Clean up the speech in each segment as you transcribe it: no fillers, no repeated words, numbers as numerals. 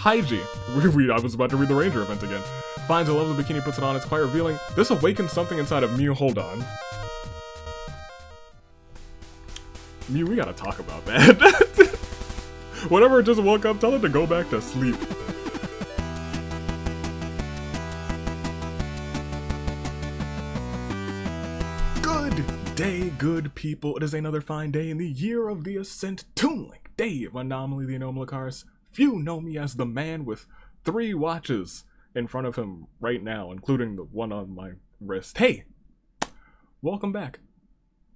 Haiji, I was about to read the Ranger event again, finds a lovely bikini, puts it on, it's quite revealing. This awakens something inside of Mew. Hold on. Mew, we gotta talk about that. Whenever it just woke up, tell it to go back to sleep. Good day, good people. It is another fine day in the year of the Ascent. Toon Link, Dave, Anomaly, the Anomalacars. Few know me as the man with 3 watches in front of him right now, including the one on my wrist. Hey, welcome back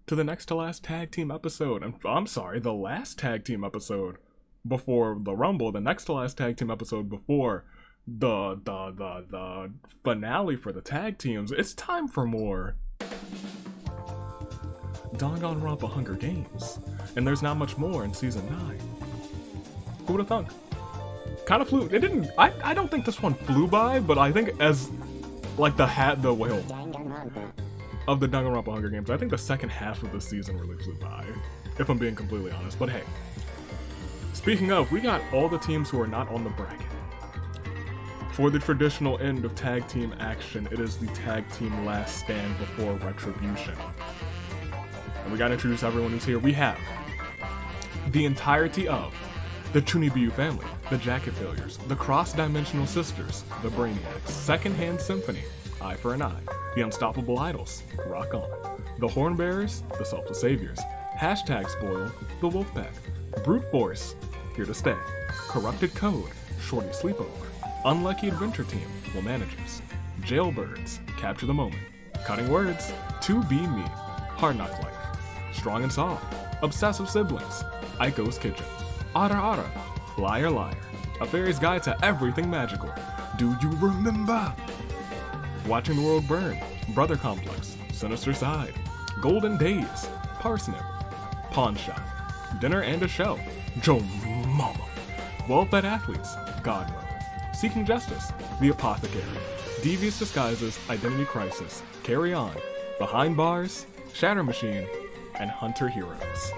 to the next to last tag team episode. I'm sorry, the last tag team episode before the Rumble, the next to last tag team episode before the finale for the tag teams. It's time for more Danganronpa Hunger Games, and there's not much more in season 9. Who would have thunk? Kind of flew. It didn't. I don't think this one flew by, but I think as like the whale of the Danganronpa Hunger Games, I think the second half of the season really flew by, if I'm being completely honest. But hey, speaking of, we got all the teams who are not on the bracket. For the traditional end of tag team action, it is the tag team last stand before retribution. And we gotta introduce everyone who's here. We have the entirety of the Chunibiu family, the Jacket Failures, the Cross-Dimensional Sisters, the Brainiacs, Secondhand Symphony, Eye for an Eye, the Unstoppable Idols, Rock On, the Horn Bearers, the Selfless Saviors, Hashtag Spoil, the Wolfpack, Brute Force, Here to Stay, Corrupted Code, Shorty Sleepover, Unlucky Adventure Team, Well Managers, Jailbirds, Capture the Moment, Cutting Words, To Be Me, Hard Knock Life, Strong and Soft, Obsessive Siblings, Aiko's Kitchen, Otter Otter, Liar Liar, A Fairy's Guide to Everything Magical, Do You Remember? Watching the World Burn, Brother Complex, Sinister Side, Golden Days, Parsnip, Pawn Shop, Dinner and a Show, Joe Mama, Well-Fed Athletes, God Mode, Seeking Justice, The Apothecary, Devious Disguises, Identity Crisis, Carry On, Behind Bars, Shatter Machine, and Hunter Heroes.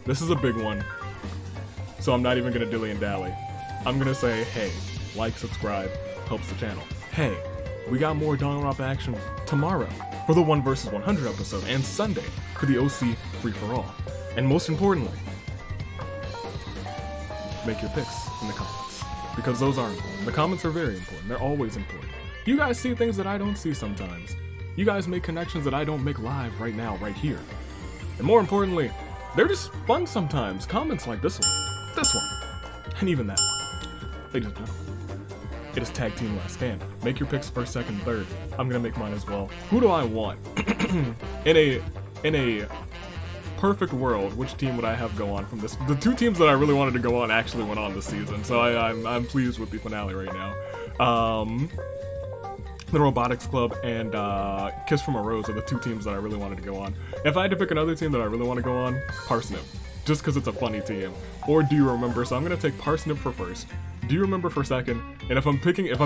This is a big one, so I'm not even gonna dilly and dally. I'm gonna say, hey, like, subscribe, helps the channel. Hey, we got more Danganronpa action tomorrow for the 1 vs 100 episode, and Sunday for the OC free-for-all. And most importantly, make your picks in the comments, because those are important. The comments are very important. They're always important. You guys see things that I don't see sometimes. You guys make connections that I don't make live right now, right here. And more importantly, they're just fun sometimes. Comments like this one, and even that one. Ladies and gentlemen, it is Tag Team Last Stand. Make your picks first, second, third. I'm gonna make mine as well. Who do I want? in a perfect world, which team would I have go on from this? The 2 teams that I really wanted to go on actually went on this season, so I'm pleased with the finale right now. The Robotics Club and Kiss from a Rose are the 2 teams that I really wanted to go on. If I had to pick another team that I really want to go on, Parsnip, just because it's a funny team. Or Do You Remember? So I'm gonna take Parsnip for first, Do You Remember for second, and if I'm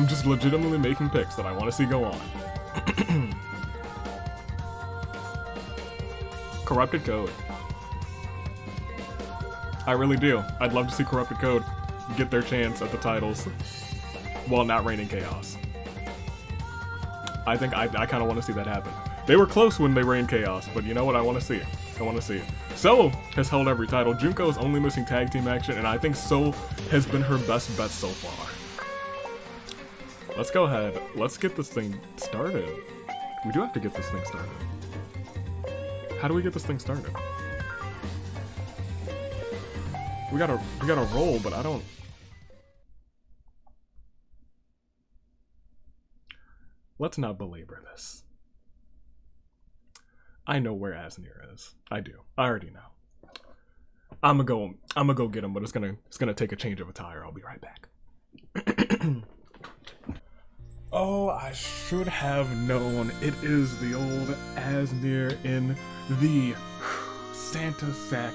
just legitimately making picks that I want to see go on, Corrupted Code. I really do. I'd love to see Corrupted Code get their chance at the titles while not reigning chaos. I think I kind of want to see that happen. They were close when they reigned chaos, but you know what? I want to see it. I want to see it. So has held every title. Junko is only missing tag team action, and I think So has been her best bet so far. Let's go ahead. Let's get this thing started. We do have to get this thing started. How do we get this thing started? We gotta roll, but I don't. Let's not belabor this. I know where Asnir is. I do. I already know. I'm gonna go get him, but it's gonna take a change of attire. I'll be right back. Oh, I should have known. It is the old Asnir in the Santa sack.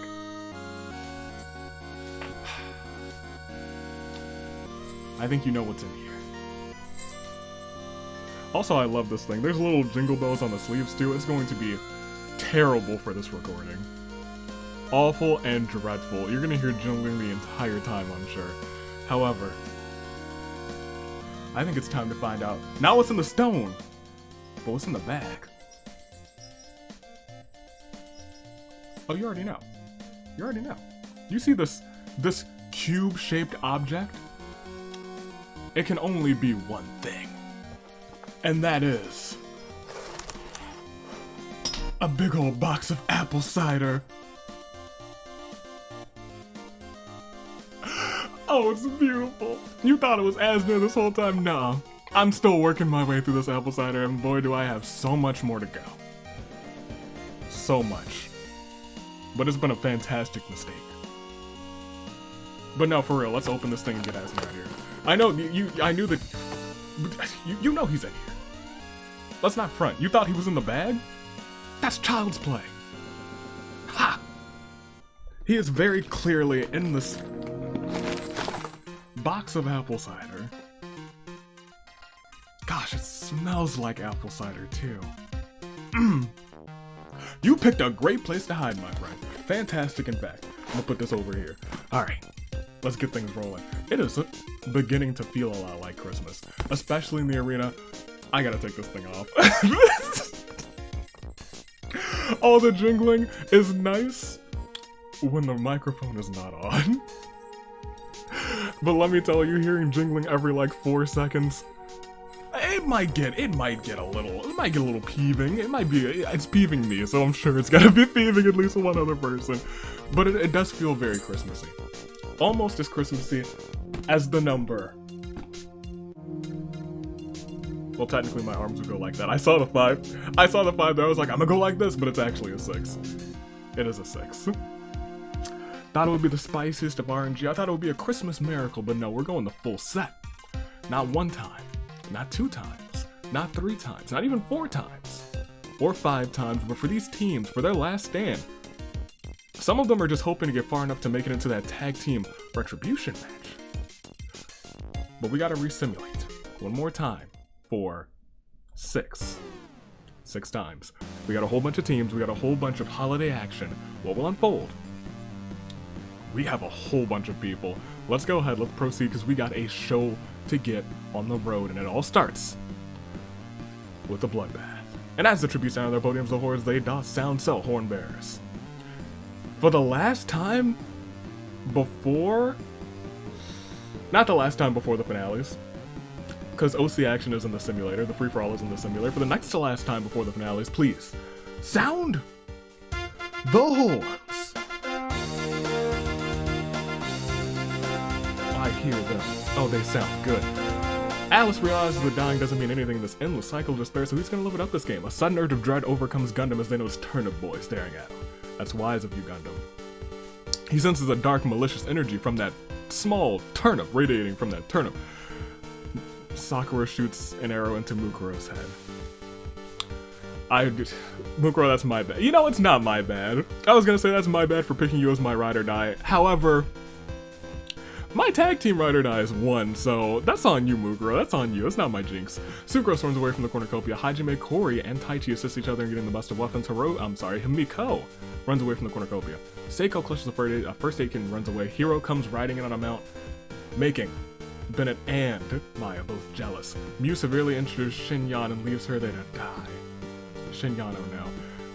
I think you know what's in here. Also, I love this thing. There's little jingle bells on the sleeves too. It's going to be terrible for this recording. awful and dreadful. You're gonna hear jingling the entire time, I'm sure. However, I think it's time to find out. Not what's in the stone, but what's in the bag. Oh, you already know. You already know. You see this cube-shaped object? It can only be one thing. And that is a big old box of apple cider. Oh, it's beautiful. You thought it was Asner this whole time? No. I'm still working my way through this apple cider, and boy, do I have so much more to go. So much. But it's been a fantastic mistake. But no, for real, let's open this thing and get Asner out of here. I know, I knew that, you know he's in here. Let's not front. You thought he was in the bag? That's child's play. Ha! He is very clearly in this box of apple cider. Gosh, it smells like apple cider too. You picked a great place to hide, my friend. Fantastic, in fact. I'm gonna put this over here. Alright, let's get things rolling. It is beginning to feel a lot like Christmas, especially in the arena. I gotta take this thing off. All the jingling is nice when the microphone is not on. But let me tell you, hearing jingling every like 4 seconds, it might get a little peeving. It's peeving me, so I'm sure it's gotta be peeving at least one other person. But it does feel very Christmassy. Almost as Christmassy as the number. Well, technically my arms would go like that. I saw the 5. I saw the 5 there. I was like, I'm gonna go like this, but it's actually a 6. It is a 6. Thought it would be the spiciest of RNG. I thought it would be a Christmas miracle, but no, we're going the full set. Not 1 time, not 2 times, not 3 times, not even 4 times, or 5 times, but for these teams, for their last stand, some of them are just hoping to get far enough to make it into that tag team retribution match. But we gotta resimulate one more time for 6 times. We got a whole bunch of teams, we got a whole bunch of holiday action. What will unfold? We have a whole bunch of people. Let's go ahead, let's proceed, because we got a show to get on the road, and it all starts with the bloodbath. And as the tributes down on their podiums, the hordes, they doth sound so, horn bearers. For the last time before, not the last time before the finales, because OC action is in the simulator, the free-for-all is in the simulator, for the next to last time before the finales, please, sound the horns. I hear them. Oh, they sound good. Alice realizes that dying doesn't mean anything in this endless cycle of despair, so he's gonna live it up this game. A sudden urge of dread overcomes Gundam as they notice Turnip Boy staring at him. That's wise of you, Gundam. He senses a dark, malicious energy from that small turnip, radiating from that turnip. Sakura shoots an arrow into Mukuro's head. Mukuro, that's my bad. You know, it's not my bad. I was gonna say that's my bad for picking you as my ride or die. However, my tag team ride or die is 1, so that's on you, Mukuro. That's on you. It's not my jinx. Sucrose runs away from the cornucopia. Hajime, Kori, and Taichi assist each other in getting the best of weapons. Himiko runs away from the cornucopia. Seiko clutches a first aid kit and runs away. Hiro comes riding in on a mount, making Bennett and Maya both jealous. Mew severely injures Shinyan and leaves her there to die. Shinyan, oh no.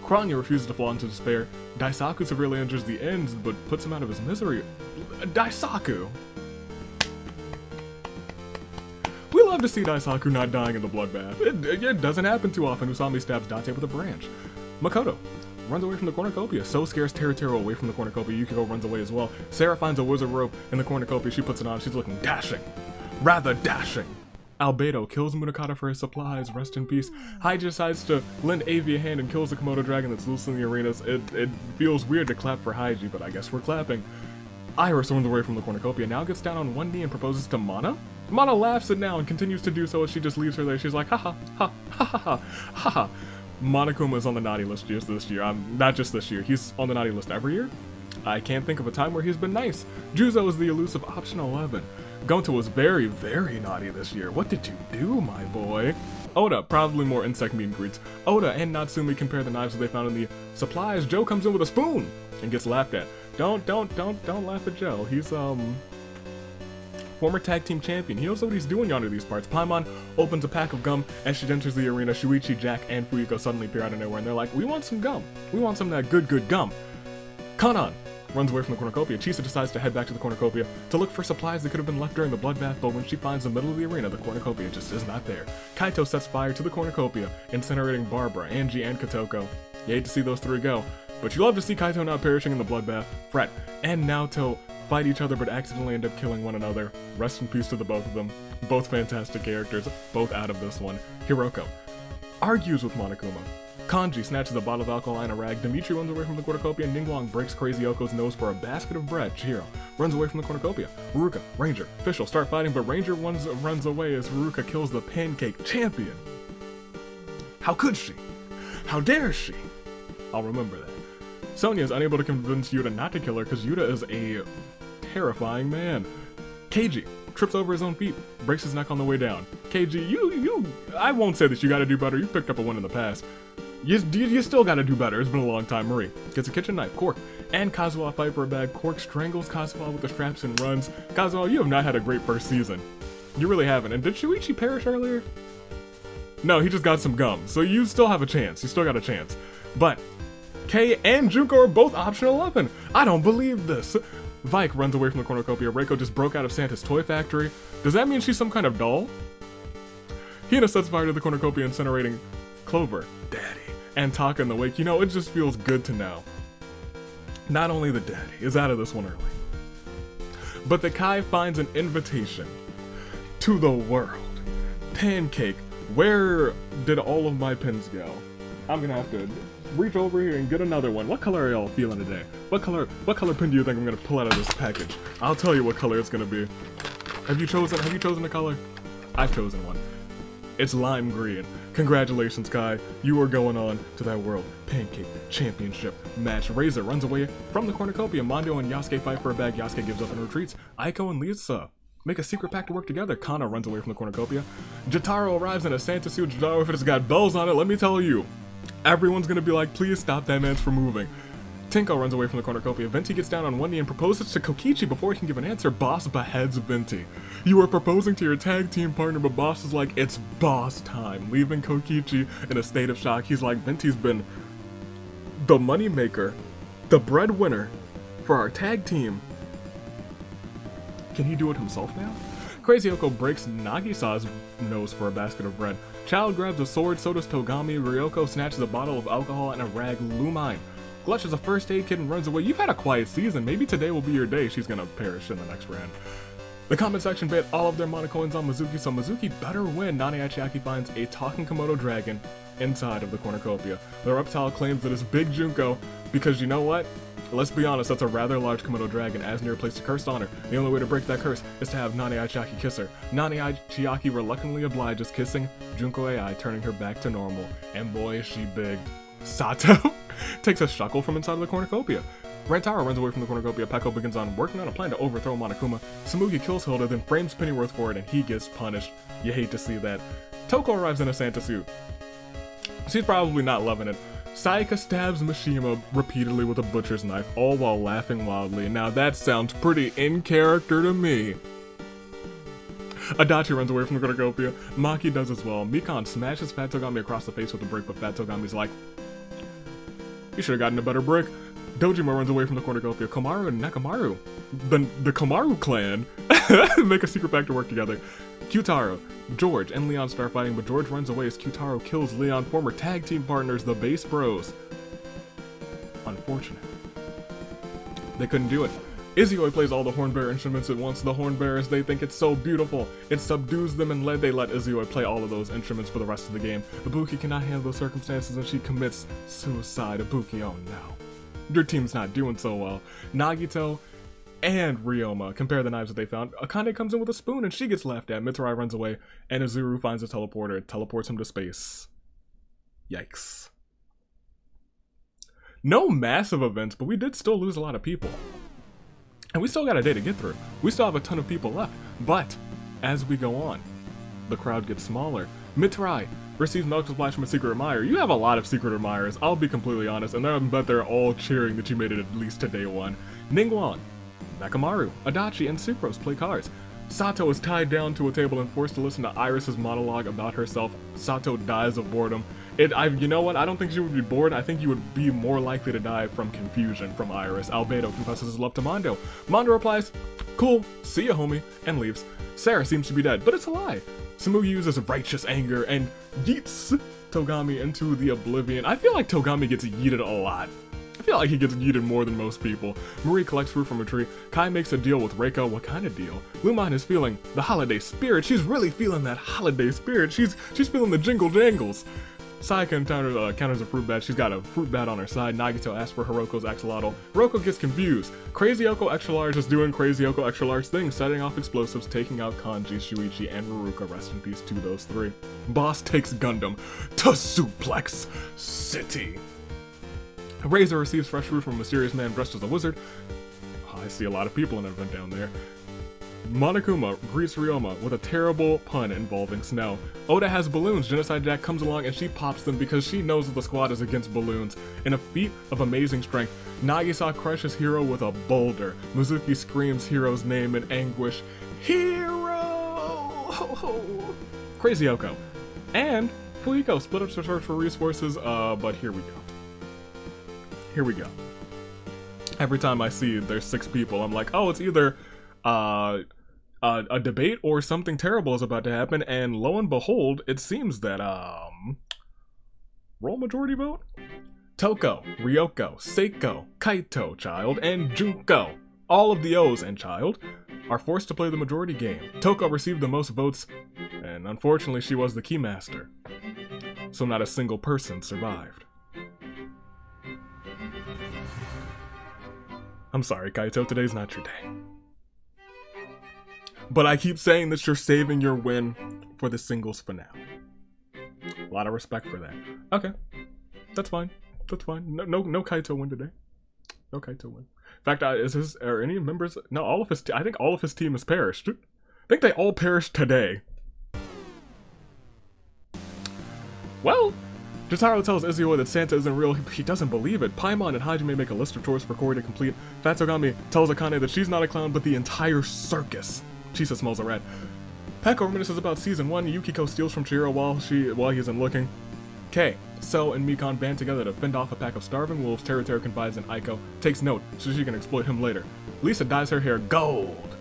Kranya refuses to fall into despair. Daisaku severely injures the ends, but puts him out of his misery. Daisaku! We love to see Daisaku not dying in the bloodbath. It doesn't happen too often. Usami stabs Date with a branch. Makoto runs away from the cornucopia. So scares Teruteru away from the cornucopia, Yukiko runs away as well. Sarah finds a wizard rope in the cornucopia. She puts it on. She's looking dashing. Rather dashing. Albedo kills Munakata for his supplies. Rest in peace. Haiji decides to lend Avi a hand and kills the Komodo dragon that's loose in the arenas. It feels weird to clap for Haiji, but I guess we're clapping. Iris runs away from the cornucopia, now gets down on one knee and proposes to Mana. Mana laughs it now and continues to do so as she just leaves her there. She's like, ha ha ha ha ha ha ha ha. Monokuma is on the naughty list just this year. Not just this year, he's on the naughty list every year. I can't think of a time where he's been nice. Juzo is the elusive option 11. Gonta was very, very naughty this year. What did you do, my boy? Oda, probably more insect meat and greets. Oda and Natsumi compare the knives that they found in the supplies. Joe comes in with a spoon and gets laughed at. Don't laugh at Joe. He's former tag team champion. He knows what he's doing yonder these parts. Paimon opens a pack of gum as she enters the arena. Shuichi, Jack, and Fuyuko suddenly appear out of nowhere, and they're like, we want some gum. We want some of that good gum. Kanan runs away from the cornucopia. Chisa decides to head back to the cornucopia to look for supplies that could have been left during the bloodbath, but when she finds the middle of the arena, the cornucopia just is not there. Kaito sets fire to the cornucopia, incinerating Barbara, Angie, and Kotoko. You hate to see those three go, but you love to see Kaito not perishing in the bloodbath. Fret and Naoto fight each other but accidentally end up killing one another. Rest in peace to the both of them. Both fantastic characters, both out of this one. Hiroko argues with Monokuma. Kanji snatches a bottle of alcohol and a rag. Dimitri runs away from the cornucopia. Ningguang breaks Crazy Yoko's nose for a basket of bread. Chihiro runs away from the cornucopia. Ruka, Ranger, Fischl start fighting, but Ranger runs away as Ruka kills the pancake champion. How could she? How dare she? I'll remember that. Sonya is unable to convince Yuta not to kill her because Yuta is a terrifying man. Keiji trips over his own feet, breaks his neck on the way down. Keiji, I won't say that you gotta do better. You've picked up a win in the past. You still gotta do better. It's been a long time. Marie gets a kitchen knife. Cork and Kazuha fight for a bag. Cork strangles Kazuha with the straps and runs. Kazuha, you have not had a great first season. You really haven't. And did Shuichi perish earlier? No, he just got some gum. So you still have a chance. You still got a chance. But Kei and Junko are both option 11. I don't believe this. Vike runs away from the cornucopia. Reiko just broke out of Santa's toy factory. Does that mean she's some kind of doll? Hina sets fire to the cornucopia, incinerating Clover, Daddy, and Taka in the wake. You know, it just feels good to know. Not only the Daddy is out of this one early, but the Kai finds an invitation to the world. Pancake, where did all of my pins go? I'm gonna have to reach over here and get another one. What color are y'all feeling today? What color pin do you think I'm gonna pull out of this package? I'll tell you what color it's gonna be. Have you chosen a color? I've chosen one. It's lime green. Congratulations, Kai. You are going on to that World Pancake Championship match. Razor runs away from the cornucopia. Mondo and Yasuke fight for a bag. Yasuke gives up and retreats. Aiko and Lisa make a secret pact to work together. Kana runs away from the cornucopia. Jotaro arrives in a Santa suit. Jotaro, if it's got bells on it, let me tell you, everyone's gonna be like, please stop that man from moving. Tinko runs away from the cornucopia. Venti gets down on one knee and proposes to Kokichi before he can give an answer. Boss beheads Venti. You are proposing to your tag team partner, but Boss is like, it's boss time. Leaving Kokichi in a state of shock. He's like, Venti's been the moneymaker, the breadwinner for our tag team. Can he do it himself now? Crazy Yoko breaks Nagisa's nose for a basket of bread. Child grabs a sword, so does Togami. Ryoko snatches a bottle of alcohol and a rag. Lumine Glush is a first aid kit and runs away. You've had a quiet season. Maybe today will be your day. She's gonna perish in the next round. The comment section bet all of their monocoins on Mizuki, so Mizuki better win. Nane Achiaki finds a talking Komodo dragon inside of the cornucopia. The reptile claims that it's Big Junko because you know what? Let's be honest, that's a rather large Komodo dragon. Asnir placed a curse on her. The only way to break that curse is to have Nane Achiaki kiss her. Nane Achiaki reluctantly obliges, kissing Junko AI, turning her back to normal. And boy, is she big. Sato takes a shuckle from inside of the cornucopia. Rantaro runs away from the cornucopia. Peko begins on working on a plan to overthrow Monokuma. Samugi kills Hilda, then frames Pennyworth for it, and he gets punished. You hate to see that. Toko arrives in a Santa suit. She's probably not loving it. Sayaka stabs Mishima repeatedly with a butcher's knife, all while laughing wildly. Now that sounds pretty in character to me. Adachi runs away from the cornucopia. Maki does as well. Mikan smashes Fat Togami across the face with a brick, but Fat Togami's like, you should have gotten a better brick. Dojima runs away from the cornucopia. Komaru and Nakamaru, the Komaru clan, make a secret pact to work together. Kyutaro, George, and Leon start fighting, but George runs away as Kyutaro kills Leon, former tag team partners, the Bass Bros. Unfortunate. They couldn't do it. Izuyoi plays all the hornbearer instruments at once. The hornbearers, they think it's so beautiful. It subdues them and they let Izuyoi play all of those instruments for the rest of the game. Ibuki cannot handle those circumstances and she commits suicide. Ibuki, oh no. Your team's not doing so well. Nagito and Ryoma compare the knives that they found. Akane comes in with a spoon and she gets laughed at. Mitsurai runs away and Izuru finds a teleporter. It teleports him to space. Yikes. No massive events, but we did still lose a lot of people. And we still got a day to get through. We still have a ton of people left. But as we go on, the crowd gets smaller. Mitrai receives medical splash from a secret admirer. You have a lot of secret admirers, I'll be completely honest, and I bet they're all cheering that you made it at least to day 1. Ningguang, Nakamaru, Adachi, and Sucrose play cards. Sato is tied down to a table and forced to listen to Iris's monologue about herself. Sato dies of boredom. You know what? I don't think she would be bored. I think you would be more likely to die from confusion from Iris. Albedo confesses his love to Mondo. Mondo replies, "Cool, see ya, homie," and leaves. Sarah seems to be dead, but it's a lie. Samugi uses righteous anger and yeets Togami into the oblivion. I feel like Togami gets yeeted a lot. I feel like he gets yeeted more than most people. Marie collects fruit from a tree. Kai makes a deal with Reiko. What kind of deal? Lumine is feeling the holiday spirit. She's really feeling that holiday spirit. She's feeling the jingle jangles. Sayaka encounters a fruit bat. She's got a fruit bat on her side. Nagito asks for Hiroko's axolotl. Hiroko gets confused. Crazy Oko Extra Large is doing Crazy Oko Extra Large things, setting off explosives, taking out Kanji, Shuichi, and Ruruka. Rest in peace to those 3. Boss takes Gundam to Suplex City. Razor receives fresh fruit from a mysterious man dressed as a wizard. Oh, I see a lot of people in an event down there. Monokuma greets Ryoma with a terrible pun involving snow. Oda has balloons. Genocide Jack comes along and she pops them because she knows that the squad is against balloons. In a feat of amazing strength, Nagisa crushes Hiro with a boulder. Mizuki screams Hiro's name in anguish. Hiro! Crazy Oko. And Fuiko split up to search for resources, but here we go. Here we go. Every time I see there's 6 people, I'm like, oh, it's either a debate or something terrible is about to happen, and lo and behold, it seems that, roll majority vote? Toko, Ryoko, Seiko, Kaito, child, and Junko, all of the O's and child, are forced to play the majority game. Toko received the most votes, and unfortunately she was the keymaster, so not a single person survived. I'm sorry, Kaito, today's not your day. But I keep saying that you're saving your win for the singles finale. A lot of respect for that. Okay, that's fine. That's fine. No Kaito win today. No Kaito win. In fact, are any members? No, all of his. I think all of his team has perished. I think they all perished today. Well, Jotaro tells Izuo that Santa isn't real. He doesn't believe it. Paimon and Hajime make a list of chores for Kori to complete. Fatsugami tells Akane that she's not a clown, but the entire circus. Chisa smells a rat. Peko reminisces about season 1. Yukiko steals from Chihiro while he isn't looking. Kei, So, and Mikon band together to fend off a pack of starving wolves. Teru confides in Aiko, takes note so she can exploit him later. Lisa dyes her hair gold.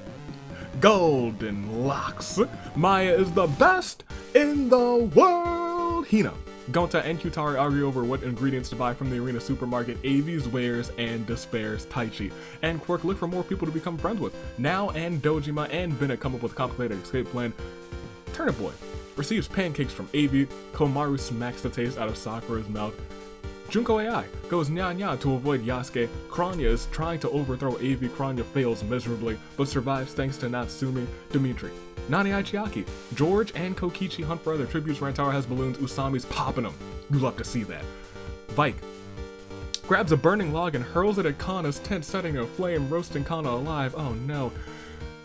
Golden locks. Maya is the best in the world. Hina, Gonta, and Kyutari argue over what ingredients to buy from the arena supermarket. Avi's wares and despairs Taichi. And Quirk look for more people to become friends with. Now and Dojima and Bennett come up with a complicated escape plan. Turnip Boy receives pancakes from Avi. Komaru smacks the taste out of Sakura's mouth. Junko AI goes nya-nya to avoid Yasuke. Kranya is trying to overthrow Avi. Kranya fails miserably, but survives thanks to Natsumi Dimitri. Nani Aichiaki, George and Kokichi hunt for other tributes. Rantaro has balloons. Usami's popping them. You love to see that. Vike grabs a burning log and hurls it at Kana's tent, setting a flame, roasting Kana alive. Oh no.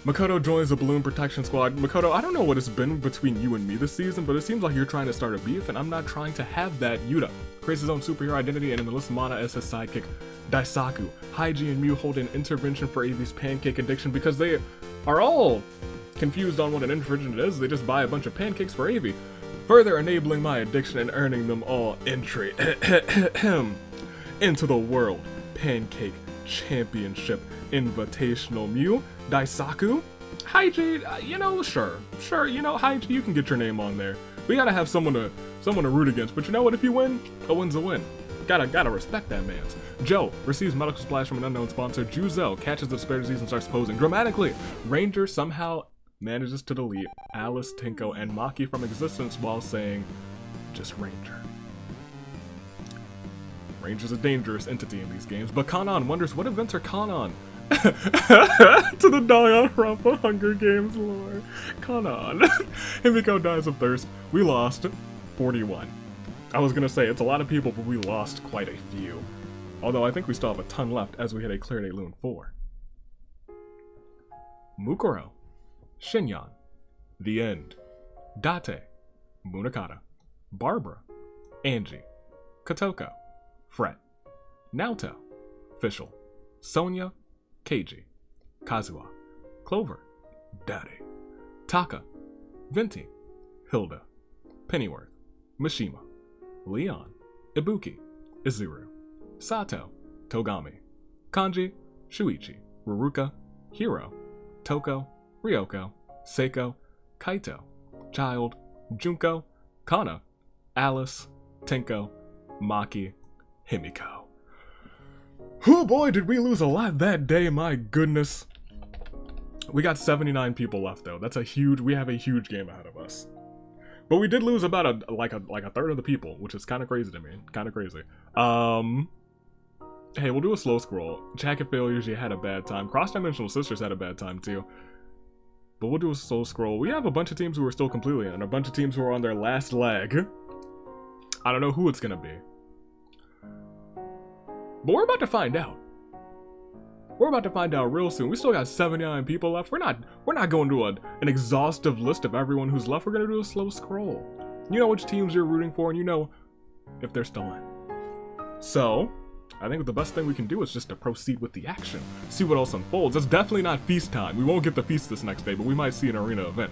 Makoto joins the balloon protection squad. Makoto, I don't know what it's been between you and me this season, but it seems like you're trying to start a beef, and I'm not trying to have that. Yuta creates his own superhero identity and enlists Mana as his sidekick. Daisaku, Haiji, and Mew hold an intervention for Avi's pancake addiction because they are all confused on what an intervention is. They just buy a bunch of pancakes for Avi, further enabling my addiction and earning them all entry into the World Pancake Championship Invitational. Mew, Daisaku, Haiji, sure, Haiji, you can get your name on there. We gotta have someone to root against, but you know what, if you win, a win's a win. Gotta respect that man's. Joe receives medical splash from an unknown sponsor. Juzel catches the despair disease and starts posing dramatically. Ranger somehow manages to delete Alice, Tinko, and Maki from existence while saying, just Ranger. Ranger's a dangerous entity in these games, but Kanon wonders what events are Kanon to the Danganronpa Hunger Games lore. Kanon. Himiko dies of thirst. We lost 41. I was gonna say, it's a lot of people, but we lost quite a few. Although I think we still have a ton left as we hit a Clear Day Loon 4. Mukuro. Shinyan. The End. Date. Munakata, Barbara, Angie, Kotoko, Fret, Naoto, Fischl, Sonia, Keiji, Kazuha, Clover, Daddy, Taka, Venti, Hilda, Pennyworth, Mishima, Leon, Ibuki, Izuru, Sato, Togami, Kanji, Shuichi, Ruruka, Hiro, Toko, Ryoko, Seiko, Kaito, Child, Junko, Kana, Alice, Tenko, Maki, Himiko. Oh boy, did we lose a lot that day, my goodness. We got 79 people left though. We have a huge game ahead of us. But we did lose about a third of the people, which is kind of crazy to me. Kind of crazy. Hey, we'll do a slow scroll. Jacket Failures, you had a bad time. Cross-Dimensional Sisters had a bad time too. But we'll do a slow scroll. We have a bunch of teams who are still completely in, and a bunch of teams who are on their last leg. I don't know who it's gonna be. But we're about to find out. We're about to find out real soon. We still got 79 people left. We're not going to an exhaustive list of everyone who's left. We're gonna do a slow scroll. You know which teams you're rooting for, and you know if they're still in. So, I think the best thing we can do is just to proceed with the action. See what else unfolds. It's definitely not feast time. We won't get the feast this next day, but we might see an arena event.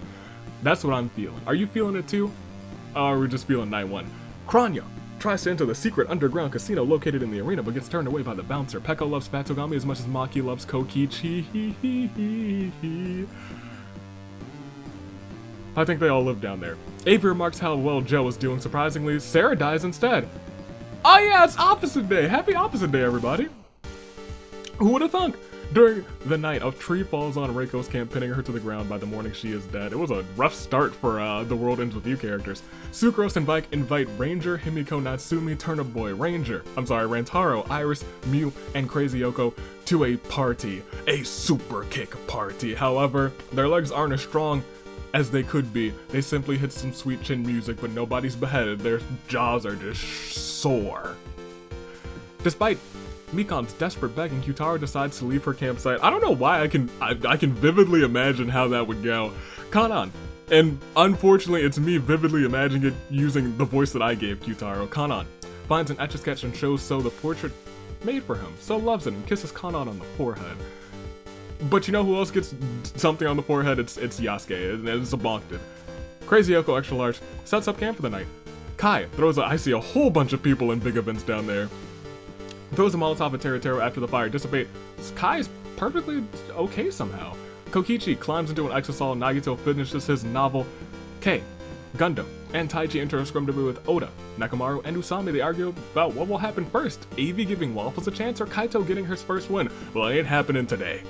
That's what I'm feeling. Are you feeling it too? Or are we just feeling night one? Kranya tries to enter the secret underground casino located in the arena, but gets turned away by the bouncer. Pekka loves Fatogami as much as Maki loves Kokichi. I think they all live down there. Avery remarks how well Joe is doing. Surprisingly, Sarah dies instead. Oh yeah, it's opposite day. Happy opposite day, everybody. Who would have thunk? During the night, a tree falls on Reiko's camp, pinning her to the ground. By the morning, she is dead. It was a rough start for The World Ends With You characters. Sucrose and Vike invite Ranger, Himiko, Natsumi, Turnip Boy, Rantaro, Iris, Mew, and Crazy Yoko to a party. A super kick party. However, their legs aren't as strong as they could be. They simply hit some sweet chin music, but nobody's beheaded. Their jaws are just sore. Despite Mikan's desperate begging, Kyutaro decides to leave her campsite. I don't know why. I can vividly imagine how that would go. Kanan, and unfortunately it's me vividly imagining it using the voice that I gave Kyutaro. Kanan finds an Etch-a-Sketch and shows So the portrait made for him. So loves it and kisses Kanan on the forehead. But you know who else gets something on the forehead? It's Yasuke, and it's a Blanc. Crazy Yoko Extra Large sets up camp for the night. Kai throws I see a whole bunch of people in big events down there. Throws a Molotov at Teruteru after the fire dissipates. Kai's perfectly okay somehow. Kokichi climbs into an exosol and Nagito finishes his novel. Kei, Gundam, and Taichi enter a scrum debate with Oda, Nekomaru, and Usami. They argue about what will happen first, Avi giving Waffles a chance or Kaito getting his first win. Well, it ain't happening today.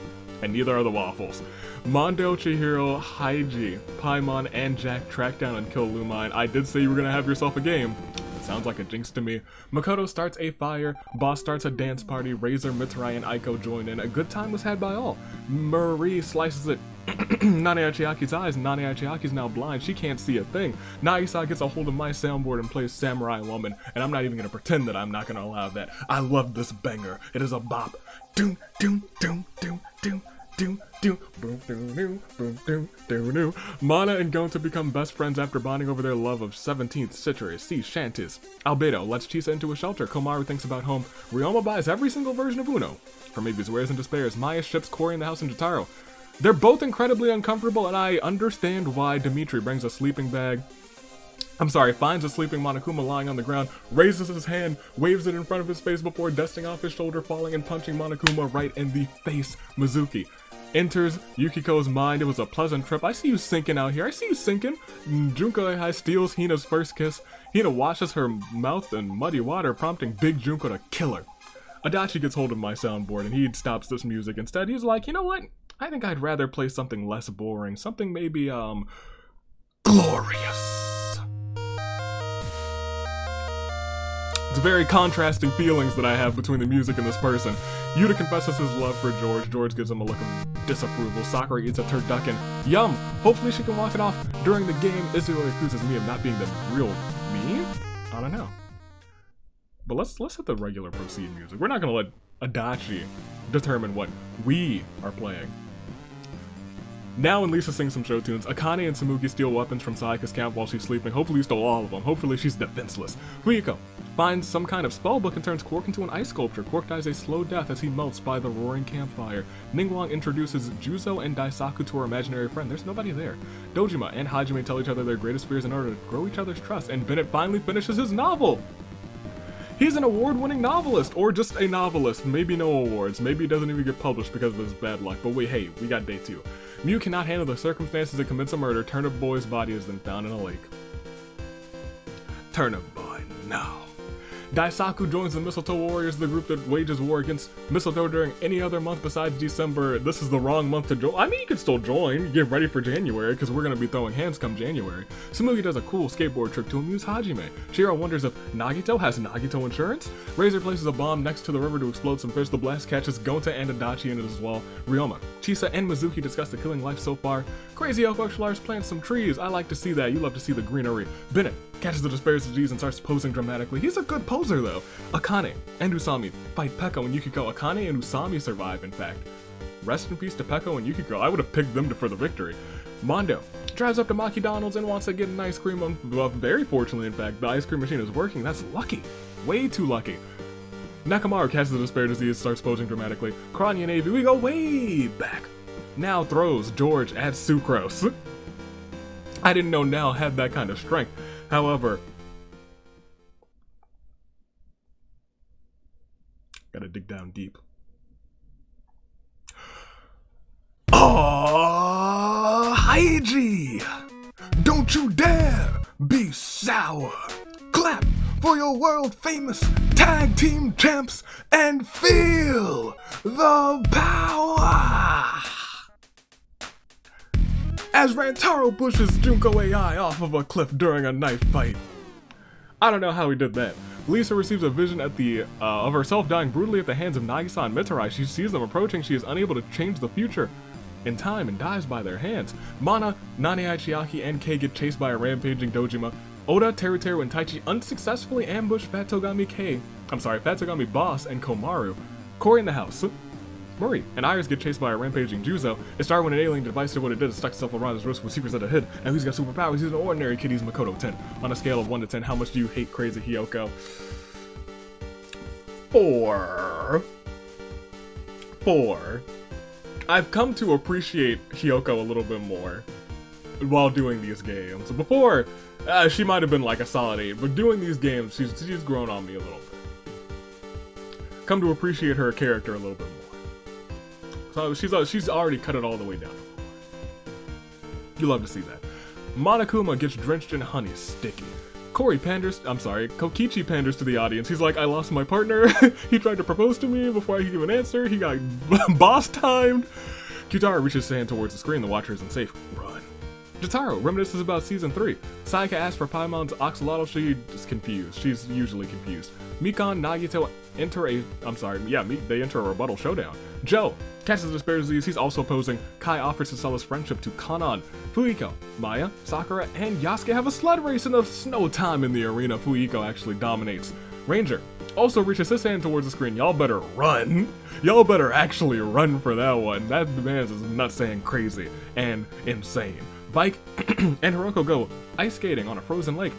And neither are the Waffles. Mondo, Chihiro, Haiji, Paimon, and Jack track down and kill Lumine. I did say you were gonna have yourself a game. Sounds like a jinx to me. Makoto starts a fire, Boss starts a dance party, Razor, Mitsurai, and Aiko join in. A good time was had by all. Marie slices it Nane Achiaki's eyes, and Nane Achiaki's now blind. She can't see a thing. Naisa gets a hold of my soundboard and plays Samurai Woman, and I'm not even gonna pretend that I'm not gonna allow that. I love this banger. It is a bop. Doom, doom, doom, doom, doom. Boom, boom, boom, boom, boom, boom. Mana and Gonta become best friends after bonding over their love of 17th century sea shanties. Albedo lets Chisa into a shelter. Komaru thinks about home. Ryoma buys every single version of Uno. From Mavy's Wares and Despairs, Maya ships Cory in the house in Jotaro. They're both incredibly uncomfortable, and I understand why. Dimitri brings a sleeping bag. Finds a sleeping Monokuma lying on the ground, raises his hand, waves it in front of his face before dusting off his shoulder, falling and punching Monokuma right in the face. Mizuki enters Yukiko's mind. It was a pleasant trip. I see you sinking out here. I see you sinking. Junko Eihai steals Hina's first kiss. Hina washes her mouth in muddy water, prompting Big Junko to kill her. Adachi gets hold of my soundboard and he stops this music. Instead, he's like, you know what? I think I'd rather play something less boring. Something maybe, glorious. It's very contrasting feelings that I have between the music and this person. Yuta confesses his love for George. George gives him a look of disapproval. Sakura eats a turducken. Yum! Hopefully she can walk it off during the game. Izuo accuses me of not being the real me? I don't know. But let's hit the regular proceed music. We're not gonna let Adachi determine what we are playing. Now when Lisa sings some show tunes, Akane and Samuki steal weapons from Sayaka's camp while she's sleeping. Hopefully you stole all of them. Hopefully she's defenseless. Fuyiko finds some kind of spell book and turns Quark into an ice sculpture. Quark dies a slow death as he melts by the roaring campfire. Ningguang introduces Juzo and Daisaku to her imaginary friend. There's nobody there. Dojima and Hajime tell each other their greatest fears in order to grow each other's trust, and Bennett finally finishes his novel! He's an award-winning novelist, or just a novelist. Maybe no awards. Maybe it doesn't even get published because of his bad luck. But wait, hey, we got day 2. Mew cannot handle the circumstances and commits a murder. Turnip Boy's body is then found in a lake. Turnip Boy, no. Daisaku joins the Mistletoe Warriors, the group that wages war against Mistletoe during any other month besides December. This is the wrong month to join. I mean, you can still join. Get ready for January, because we're going to be throwing hands come January. Samugi does a cool skateboard trick to amuse Hajime. Shiro wonders if Nagito has Nagito insurance. Razor places a bomb next to the river to explode some fish. The blast catches Gonta and Adachi in it as well. Ryoma, Chisa, and Mizuki discuss the killing life so far. Crazy Elf Lars plants some trees. I like to see that. You love to see the greenery. Bennett catches the Despair's disease and starts posing dramatically. He's a good poser though. Akane and Usami fight Peko and Yukiko. Akane and Usami survive, in fact. Rest in peace to Peko and Yukiko. I would have picked them for the victory. Mondo drives up to McDonald's and wants to get an ice cream. Well, very fortunately, in fact, the ice cream machine is working. That's lucky. Way too lucky. Nakamaru catches the Despair disease, starts posing dramatically. Kranya and Avi, we go way back. Now throws George at Sucrose. I didn't know Now had that kind of strength. However, gotta dig down deep. Oh, Haiji! Don't you dare be sour! Clap for your world-famous tag team champs and feel the power! As Rantaro pushes Junko AI off of a cliff during a knife fight. I don't know how he did that. Lisa receives a vision of herself dying brutally at the hands of Nagisa and Mitarai. She sees them approaching. She is unable to change the future in time and dies by their hands. Mana, Naniai Chiaki, and Kei get chased by a rampaging Dojima. Oda, Teruteru, and Taichi unsuccessfully ambush Fatogami Boss and Komaru. Cory in the house. Murray and Iris get chased by a rampaging Juzo. It started when an alien device did what it did, it stuck itself around his wrist with secrets at the head. And who's got superpowers? He's an ordinary kid, he's Makoto 10. On a scale of 1 to 10, how much do you hate crazy Hyoko? 4. I've come to appreciate Hyoko a little bit more while doing these games. Before, she might have been like a solid 8, but doing these games, she's grown on me a little bit. Come to appreciate her character a little bit more. So she's already cut it all the way down. You love to see that. Monokuma gets drenched in honey, sticky. Kokichi panders to the audience. He's like, I lost my partner. He tried to propose to me before I could give an answer. He got boss timed. Kyutaro reaches his hand towards the screen. The watcher isn't safe. Run. Jotaro reminisces about season 3. Sayaka asks for Paimon's axolotl. She's confused. She's usually confused. Mikan, Nagito they enter a rebuttal showdown. Joe catches the Despair disease. He's also posing. Kai offers to sell his friendship to Kanan. Fuyiko, Maya, Sakura, and Yasuke have a sled race in the snow time in the arena. Fuyiko actually dominates. Ranger also reaches his hand towards the screen. Y'all better run. Y'all better actually run for that one. That man's is not saying crazy and insane. Vike and Hiroko go ice skating on a frozen lake.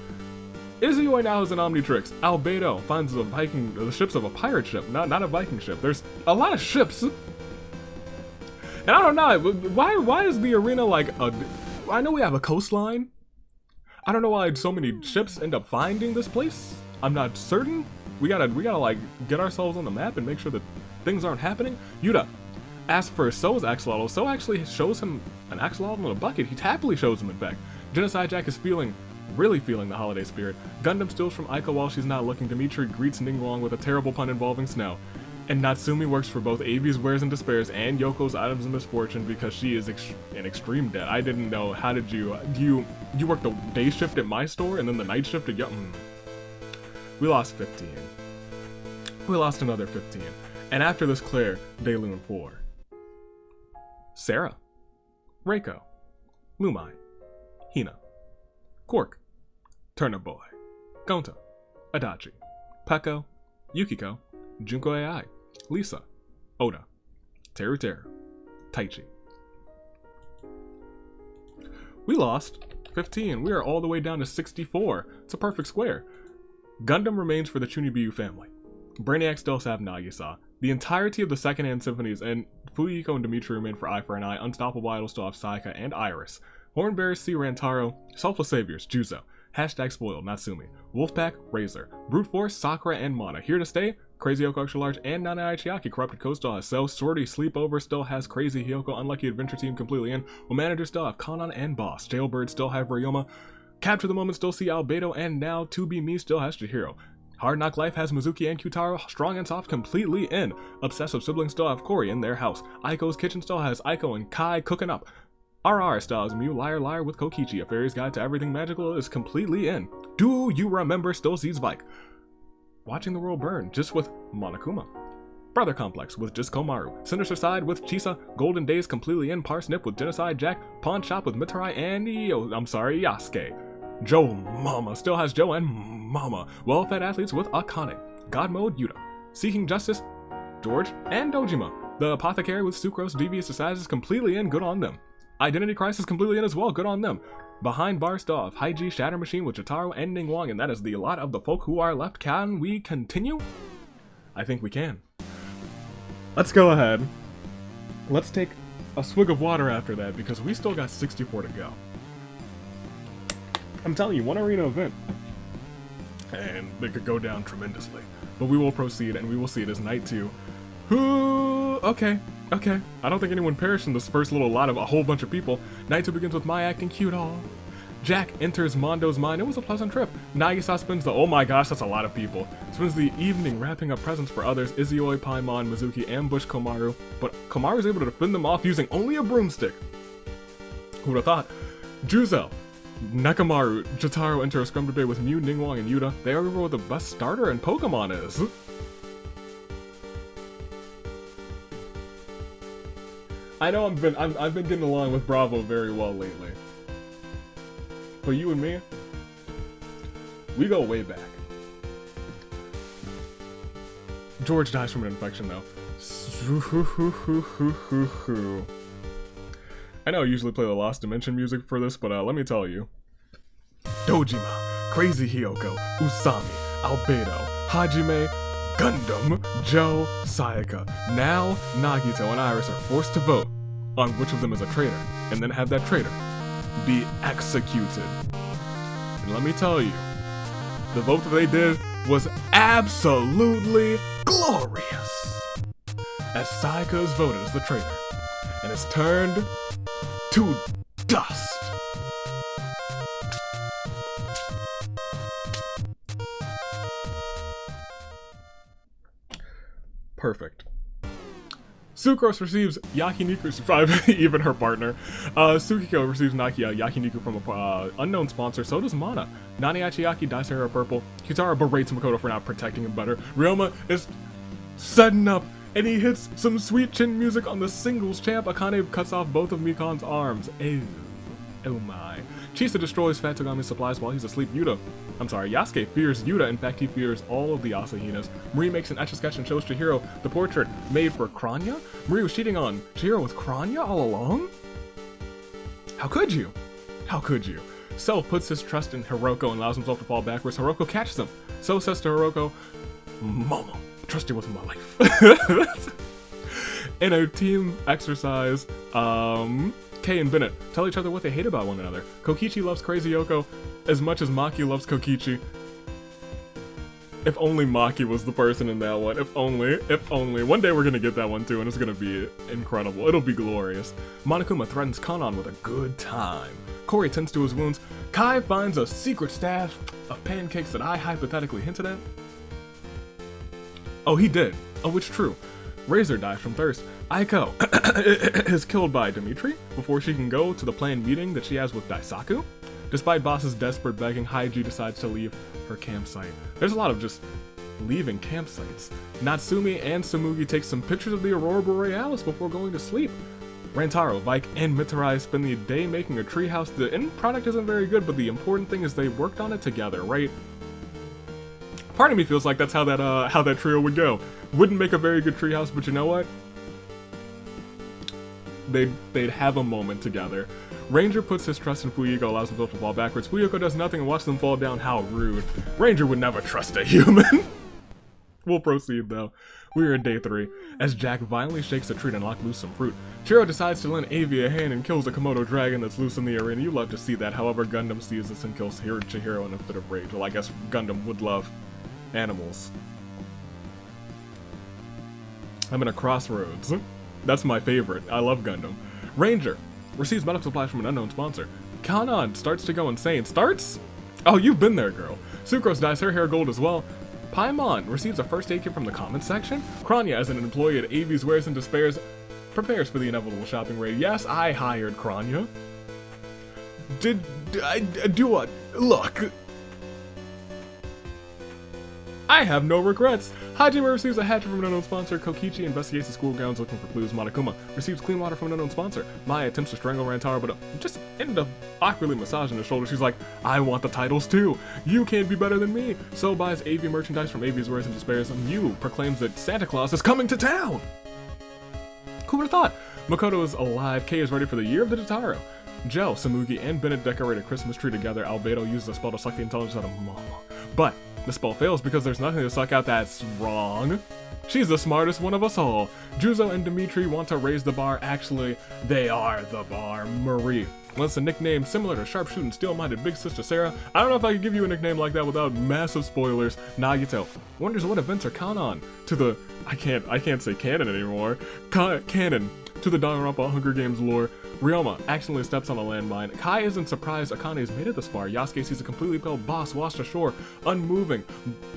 Izuyoi now has an Omnitrix. Albedo finds the ships of a pirate ship, not a Viking ship. There's a lot of ships. And I don't know, why is the arena like I know we have a coastline. I don't know why so many ships end up finding this place. I'm not certain. We gotta like get ourselves on the map and make sure that things aren't happening. Yuta asks for So's axolotl. So actually shows him an axolotl in a bucket. He happily shows him, in fact. Genocide Jack is really feeling the holiday spirit. Gundam steals from Aiko while she's not looking. Dimitri greets Ningguang with a terrible pun involving snow. And Natsumi works for both Avi's Wares and Despairs and Yoko's Items of Misfortune because she is in extreme debt. I didn't know. How did you work the day shift at my store and then the night shift at We lost 15. We lost another 15. And after this, Claire, Daylune 4. Sarah, Reiko, Lumai, Hina, Quark, Turnip Boy, Gonta, Adachi, Peko, Yukiko, Junko AI, Lisa, Oda, Teruteru, Taichi. We lost. 15. We are all the way down to 64. It's a perfect square. Gundam remains for the Chunibiyu family. Brainiac still have Nagisa. The entirety of the second-hand symphonies and Fuyiko and Dimitri remain for Eye for an Eye. Unstoppable Idol still have Sayaka and Iris. Hornbearers see Rantaro. Selfless Saviors, Juzo. Hashtag Spoiled, Natsumi. Wolfpack, Razor. Brute Force, Sakura and Mana. Here to stay, Crazy Hyoko Extra Large and Nana Aichiaki. Corrupted Coast still has Cell. Sortie Sleepover still has Crazy Hyoko. Unlucky Adventure Team completely in. Well, managers still have Kanan and Boss. Jailbird still have Ryoma. Capture the Moment still see Albedo. And now To Be Me still has Chihiro. Hard Knock Life has Mizuki and Kyutaro. Strong and Soft completely in. Obsessive Siblings still have Cory in their house. Aiko's Kitchen still has Aiko and Kai cooking up. RR still has Mew Liar Liar with Kokichi. A Fairy's Guide to Everything Magical is completely in. Do You Remember still sees Vike. Watching the World Burn just with Monokuma. Brother Complex with just Komaru. Sinister Side with Chisa. Golden Days completely in. Parsnip with Genocide Jack. Pawn Shop with Mitarai and Yasuke. Joe Mama still has Joe and Mama. Well-fed athletes with Akane. God Mode Yuta. Seeking Justice, George and Dojima. The Apothecary with Sucrose. Devious Disguise is completely in. Good on them. Identity Crisis completely in as well. Good on them. Behind Bar still have Haiji, Shatter Machine with Jotaro and Ningguang, and that is the lot of the folk who are left. Can we continue? I think we can. Let's go ahead. Let's take a swig of water after that because we still got 64 to go. I'm telling you, one arena event, and they could go down tremendously. But we will proceed, and we will see it as Night 2. Okay. I don't think anyone perished in this first little lot of a whole bunch of people. Night 2 begins with my acting cute. Jack enters Mondo's mind. It was a pleasant trip. Nagisa spends the, oh my gosh, that's a lot of people. Spends the evening wrapping up presents for others. Izioi, Paimon, Mizuki ambush Komaru, but Komaru is able to defend them off using only a broomstick. Who would have thought? Juzo, Nekamaru, Jotaro enter a scrum debate with Mew, Ningguang, and Yuta. They argue what the best starter in Pokemon is. I know I've been getting along with Bravo very well lately. But you and me, we go way back. George dies from an infection though. I know I usually play the Lost Dimension music for this, but let me tell you. Dojima, Crazy Hyoko, Usami, Albedo, Hajime, Gundam, Joe, Sayaka. Now, Nagito and Iris are forced to vote on which of them is a traitor, and then have that traitor be executed. And let me tell you, the vote that they did was absolutely glorious, as Sayaka is voted as the traitor, and is turned to dust. Perfect. Sucrose receives Yakiniku, even her partner. Tsukiko receives Yakiniku from an unknown sponsor. So does Mana. Nani Achiaki dyes her hair purple. Kitara berates Makoto for not protecting him better. Ryoma is setting up, and he hits some sweet chin music on the singles champ. Akane cuts off both of Mikan's arms. Ew. Oh my. Chisa destroys Fat Togami's supplies while he's asleep. Yasuke fears Yuta. In fact, he fears all of the Asahinas. Marie makes an etch-a-sketch and shows Chihiro the portrait made for Kranya. Marie was cheating on Chihiro with Kranya all along? How could you? How could you? So puts his trust in Hiroko and allows himself to fall backwards. Hiroko catches him. So says to Hiroko, Momo, trust you with my life. In a team exercise, Kei and Bennett tell each other what they hate about one another. Kokichi loves Crazy Yoko as much as Maki loves Kokichi. If only Maki was the person in that one. If only. One day we're gonna get that one too, and it's gonna be incredible. It'll be glorious. Monokuma threatens Kanan with a good time. Cory tends to his wounds. Kai finds a secret stash of pancakes that I hypothetically hinted at. Oh, he did. Oh, it's true. Razor dies from thirst. Aiko is killed by Dimitri before she can go to the planned meeting that she has with Daisaku. Despite Boss's desperate begging, Haiji decides to leave her campsite. There's a lot of just leaving campsites. Natsumi and Samugi take some pictures of the Aurora Borealis before going to sleep. Rantaro, Vike, and Mitarai spend the day making a treehouse. The end product isn't very good, but the important thing is they worked on it together, right? Part of me feels like that's how that trio would go. Wouldn't make a very good treehouse, but you know what? They'd have a moment together. Ranger puts his trust in Fuyuko, allows himself to fall backwards. Fuyuko does nothing and watches them fall down. How rude. Ranger would never trust a human. We'll proceed though. We are in day 3, as Jack violently shakes a tree to knock loose some fruit. Chihiro decides to lend Avi a hand and kills a Komodo dragon that's loose in the arena. You love to see that. However, Gundam sees this and kills Chihiro in a fit of rage. Well, I guess Gundam would love animals. I'm in a crossroads. That's my favorite. I love Gundam. Ranger receives medical supplies from an unknown sponsor. Kanan starts to go insane. Starts? Oh, you've been there, girl. Sucrose dyes her hair gold as well. Paimon receives a first aid kit from the comments section. Kranya, as an employee at Avi's Wares and Despairs, prepares for the inevitable shopping raid. Yes, I hired Kranya. Did I do what? Look. I have no regrets. Hajime receives a hatchet from an unknown sponsor. Kokichi investigates the school grounds looking for clues. Monokuma receives clean water from an unknown sponsor. Maya attempts to strangle Rantaro, but just ended up awkwardly massaging his shoulder. She's like, I want the titles too. You can't be better than me. So buys Avi merchandise from Avi's Wares and Despairs, and Yu proclaims that Santa Claus is coming to town. Who would have thought? Makoto is alive. Kei is ready for the year of the Totaro. Joe, Samugi, and Bennett decorate a Christmas tree together. Albedo uses a spell to suck the intelligence out of Mama. But the spell fails because there's nothing to suck out. That's wrong. She's the smartest one of us all. Juzo and Dimitri want to raise the bar. Actually, they are the bar. Marie wants a nickname similar to sharpshooting, steel-minded big sister Sarah. I don't know if I could give you a nickname like that without massive spoilers. Nagito wonders what events are Kanon to the I can't say canon anymore. Canon to the Danganronpa Hunger Games lore. Ryoma accidentally steps on a landmine. Kai isn't surprised Akane has made it this far. Yasuke sees a completely pale boss washed ashore, unmoving.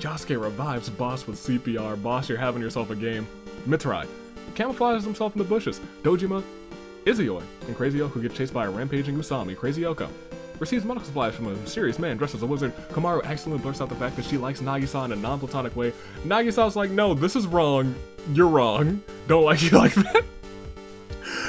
Yasuke revives boss with CPR. Boss, you're having yourself a game. Mitarai camouflages himself in the bushes. Dojima, Izuyoi, and Crazy Yoko get chased by a rampaging Usami. Crazy Yoko receives medical supplies from a mysterious man dressed as a wizard. Kamaru accidentally blurts out the fact that she likes Nagisa in a non-platonic way. Nagisa's like, no, this is wrong. You're wrong. Don't like you like that.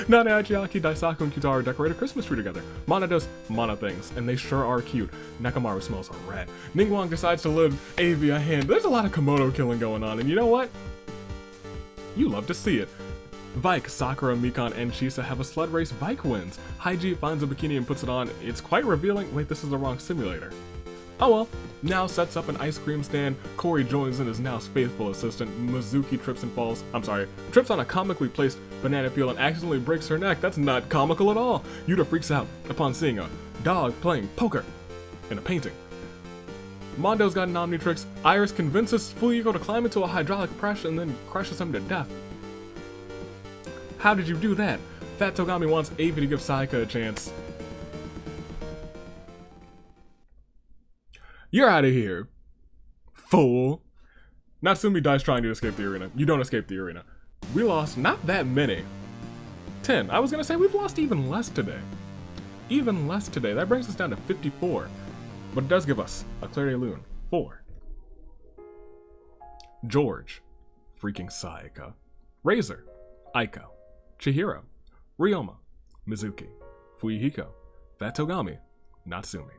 Nana, Achiaki, Daisaku, and Kyutaro decorate a Christmas tree together. Mana does Mana things, and they sure are cute. Nakamaru smells a rat. Ningguang decides to lend Avi a hand. There's a lot of Komodo killing going on, and you know what? You love to see it. Vike, Sakura, Mikan, and Chisa have a sled race. Vike wins. Haiji finds a bikini and puts it on. It's quite revealing. Wait, this is the wrong simulator. Oh well. Now sets up an ice cream stand. Corey joins in as Nao's faithful assistant. Mizuki trips on a comically placed banana peel and accidentally breaks her neck. That's not comical at all. Yuta freaks out upon seeing a dog playing poker in a painting. Mondo's got an Omnitrix. Iris convinces Fuyuko to climb into a hydraulic press and then crushes him to death. How did you do that? Fat Togami wants Avi to give Saika a chance. You're out of here, fool. Natsumi dies trying to escape the arena. You don't escape the arena. We lost not that many. 10. I was gonna say we've lost even less today. Even less today. That brings us down to 54. But it does give us a Claire Lune. 4. George. Freaking Saika. Razor. Aiko. Chihiro. Ryoma. Mizuki. Fuyuhiko. Fat Togami. Natsumi.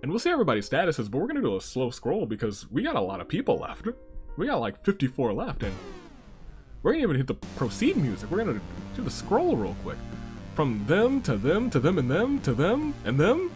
And we'll see everybody's statuses, but we're gonna do a slow scroll because we got a lot of people left. We got like 54 left, and we're gonna even hit the proceed music. We're gonna do the scroll real quick. From them, to them, to them, and them, to them, and them,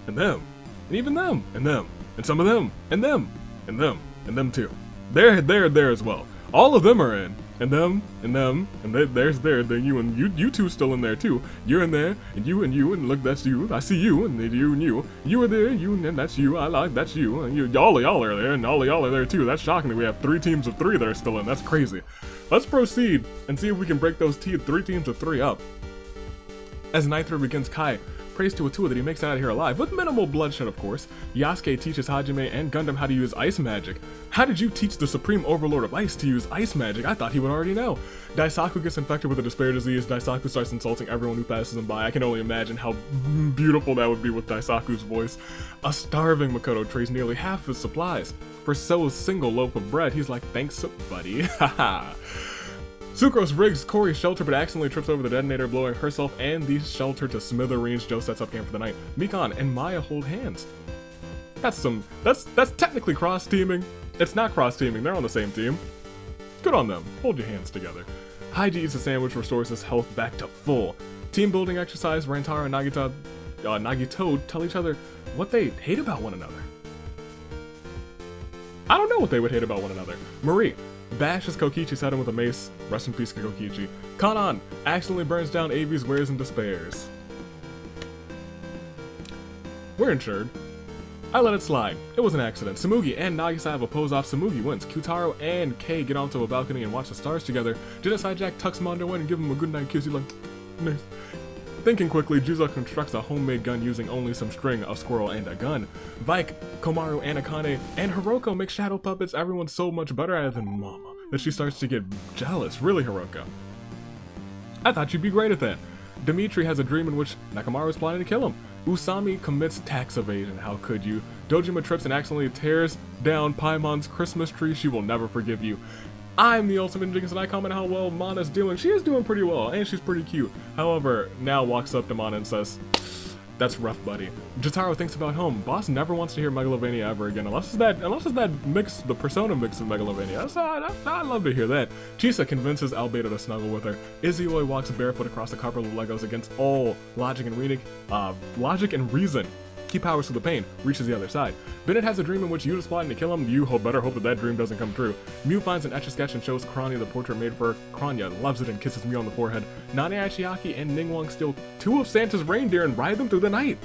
and them, and even them, and them, and some of them, and them, and them too. They're there as well. All of them are in. And them, and there's you, and you two still in there too. You're in there, and you, and look, that's you. I see you, and you, and you. You are there, you, and that's you. I like, that's you. And all of y'all are there, and all of y'all are there too. That's shocking that we have 3 teams of 3 that are still in. That's crazy. Let's proceed and see if we can break those 3 teams of 3 up. As Nitro begins, Kai prays to Atua that he makes it out of here alive, with minimal bloodshed of course. Yasuke teaches Hajime and Gundam how to use ice magic. How did you teach the Supreme Overlord of Ice to use ice magic? I thought he would already know. Daisaku gets infected with a despair disease. Daisaku starts insulting everyone who passes him by. I can only imagine how beautiful that would be with Daisaku's voice. A starving Makoto trades nearly half his supplies. For so a single loaf of bread, he's like, thanks buddy, haha. Sucrose rigs Corey's shelter but accidentally trips over the detonator, blowing herself and the shelter to smithereens. Joe sets up camp for the night. Mikan and Maya hold hands. That's technically cross-teaming. It's not cross-teaming, they're on the same team. Good on them. Hold your hands together. Haiji eats a sandwich, restores his health back to full. Team building exercise, Rantaro and Nagito tell each other what they hate about one another. I don't know what they would hate about one another. Marie bashes Kokichi's head in with a mace. Rest in peace, Kokichi. Kanan accidentally burns down Avi's wares and despairs. We're insured. I let it slide. It was an accident. Tsumugi and Nagisa have a pose off. Tsumugi wins. Kyutaro and Kei get onto a balcony and watch the stars together. Genocide Jack tucks Mondo in and give him a goodnight kiss. He's like, nice. Thinking quickly, Juzo constructs a homemade gun using only some string, a squirrel, and a gun. Vike, Komaru, and Akane, and Hiroko make shadow puppets. Everyone's so much better at it than Mama that she starts to get jealous. Really, Hiroko? I thought you'd be great at that. Dimitri has a dream in which Nakamaru is plotting to kill him. Usami commits tax evasion. How could you? Dojima trips and accidentally tears down Paimon's Christmas tree. She will never forgive you. I'm the ultimate Jinx and I comment how well Mana's doing. She is doing pretty well and she's pretty cute. However, now walks up to Mana and says, that's rough, buddy. Jotaro thinks about home. Boss never wants to hear Megalovania ever again unless it's that mix, the persona mix of Megalovania. I'd love to hear that. Chisa convinces Albedo to snuggle with her. Izuyoi walks barefoot across the carpet of Legos against all logic and reason. He powers through the pain, reaches the other side. Bennett has a dream in which Yuta's plotting to kill him. You better hope that dream doesn't come true. Mew finds an Etch-a-Sketch and shows Kranya the portrait made for her. Kranya loves it and kisses Mew on the forehead. Nane Achiaki and Ningguang steal 2 of Santa's reindeer and ride them through the night.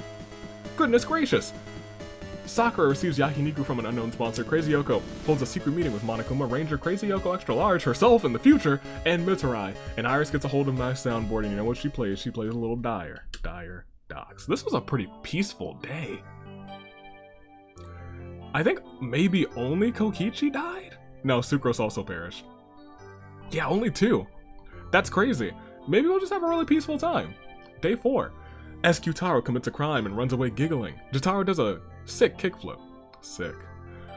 Goodness gracious! Sakura receives Yakiniku from an unknown sponsor. Crazy Yoko holds a secret meeting with Monokuma, Ranger, Crazy Yoko Extra Large, herself in the future, and Mitsurai. And Iris gets a hold of my soundboard, and you know what she plays? She plays a little Dire Docs. This was a pretty peaceful day. I think maybe only Kokichi died? No, Sucrose also perished. Yeah, only 2. That's crazy. Maybe we'll just have a really peaceful time. Day 4. As Kyutaro commits a crime and runs away giggling. Jotaro does a sick kickflip. Sick.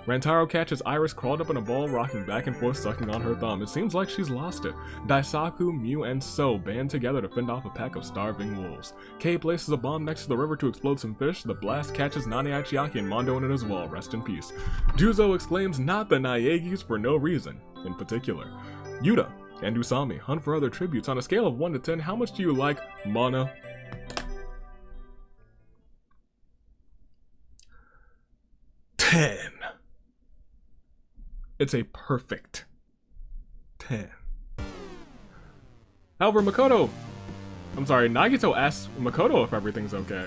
Rantaro catches Iris crawled up in a ball, rocking back and forth, sucking on her thumb. It seems like she's lost it. Daisaku, Mew, and So band together to fend off a pack of starving wolves. Kei places a bomb next to the river to explode some fish. The blast catches Nane Achiaki and Mondo in it as well. Rest in peace. Juzo exclaims, not the Naegis, for no reason in particular. Yuta and Usami hunt for other tributes. On a scale of 1 to 10, how much do you like Mana? 10. It's a perfect 10. However, Nagito asks Makoto if everything's okay.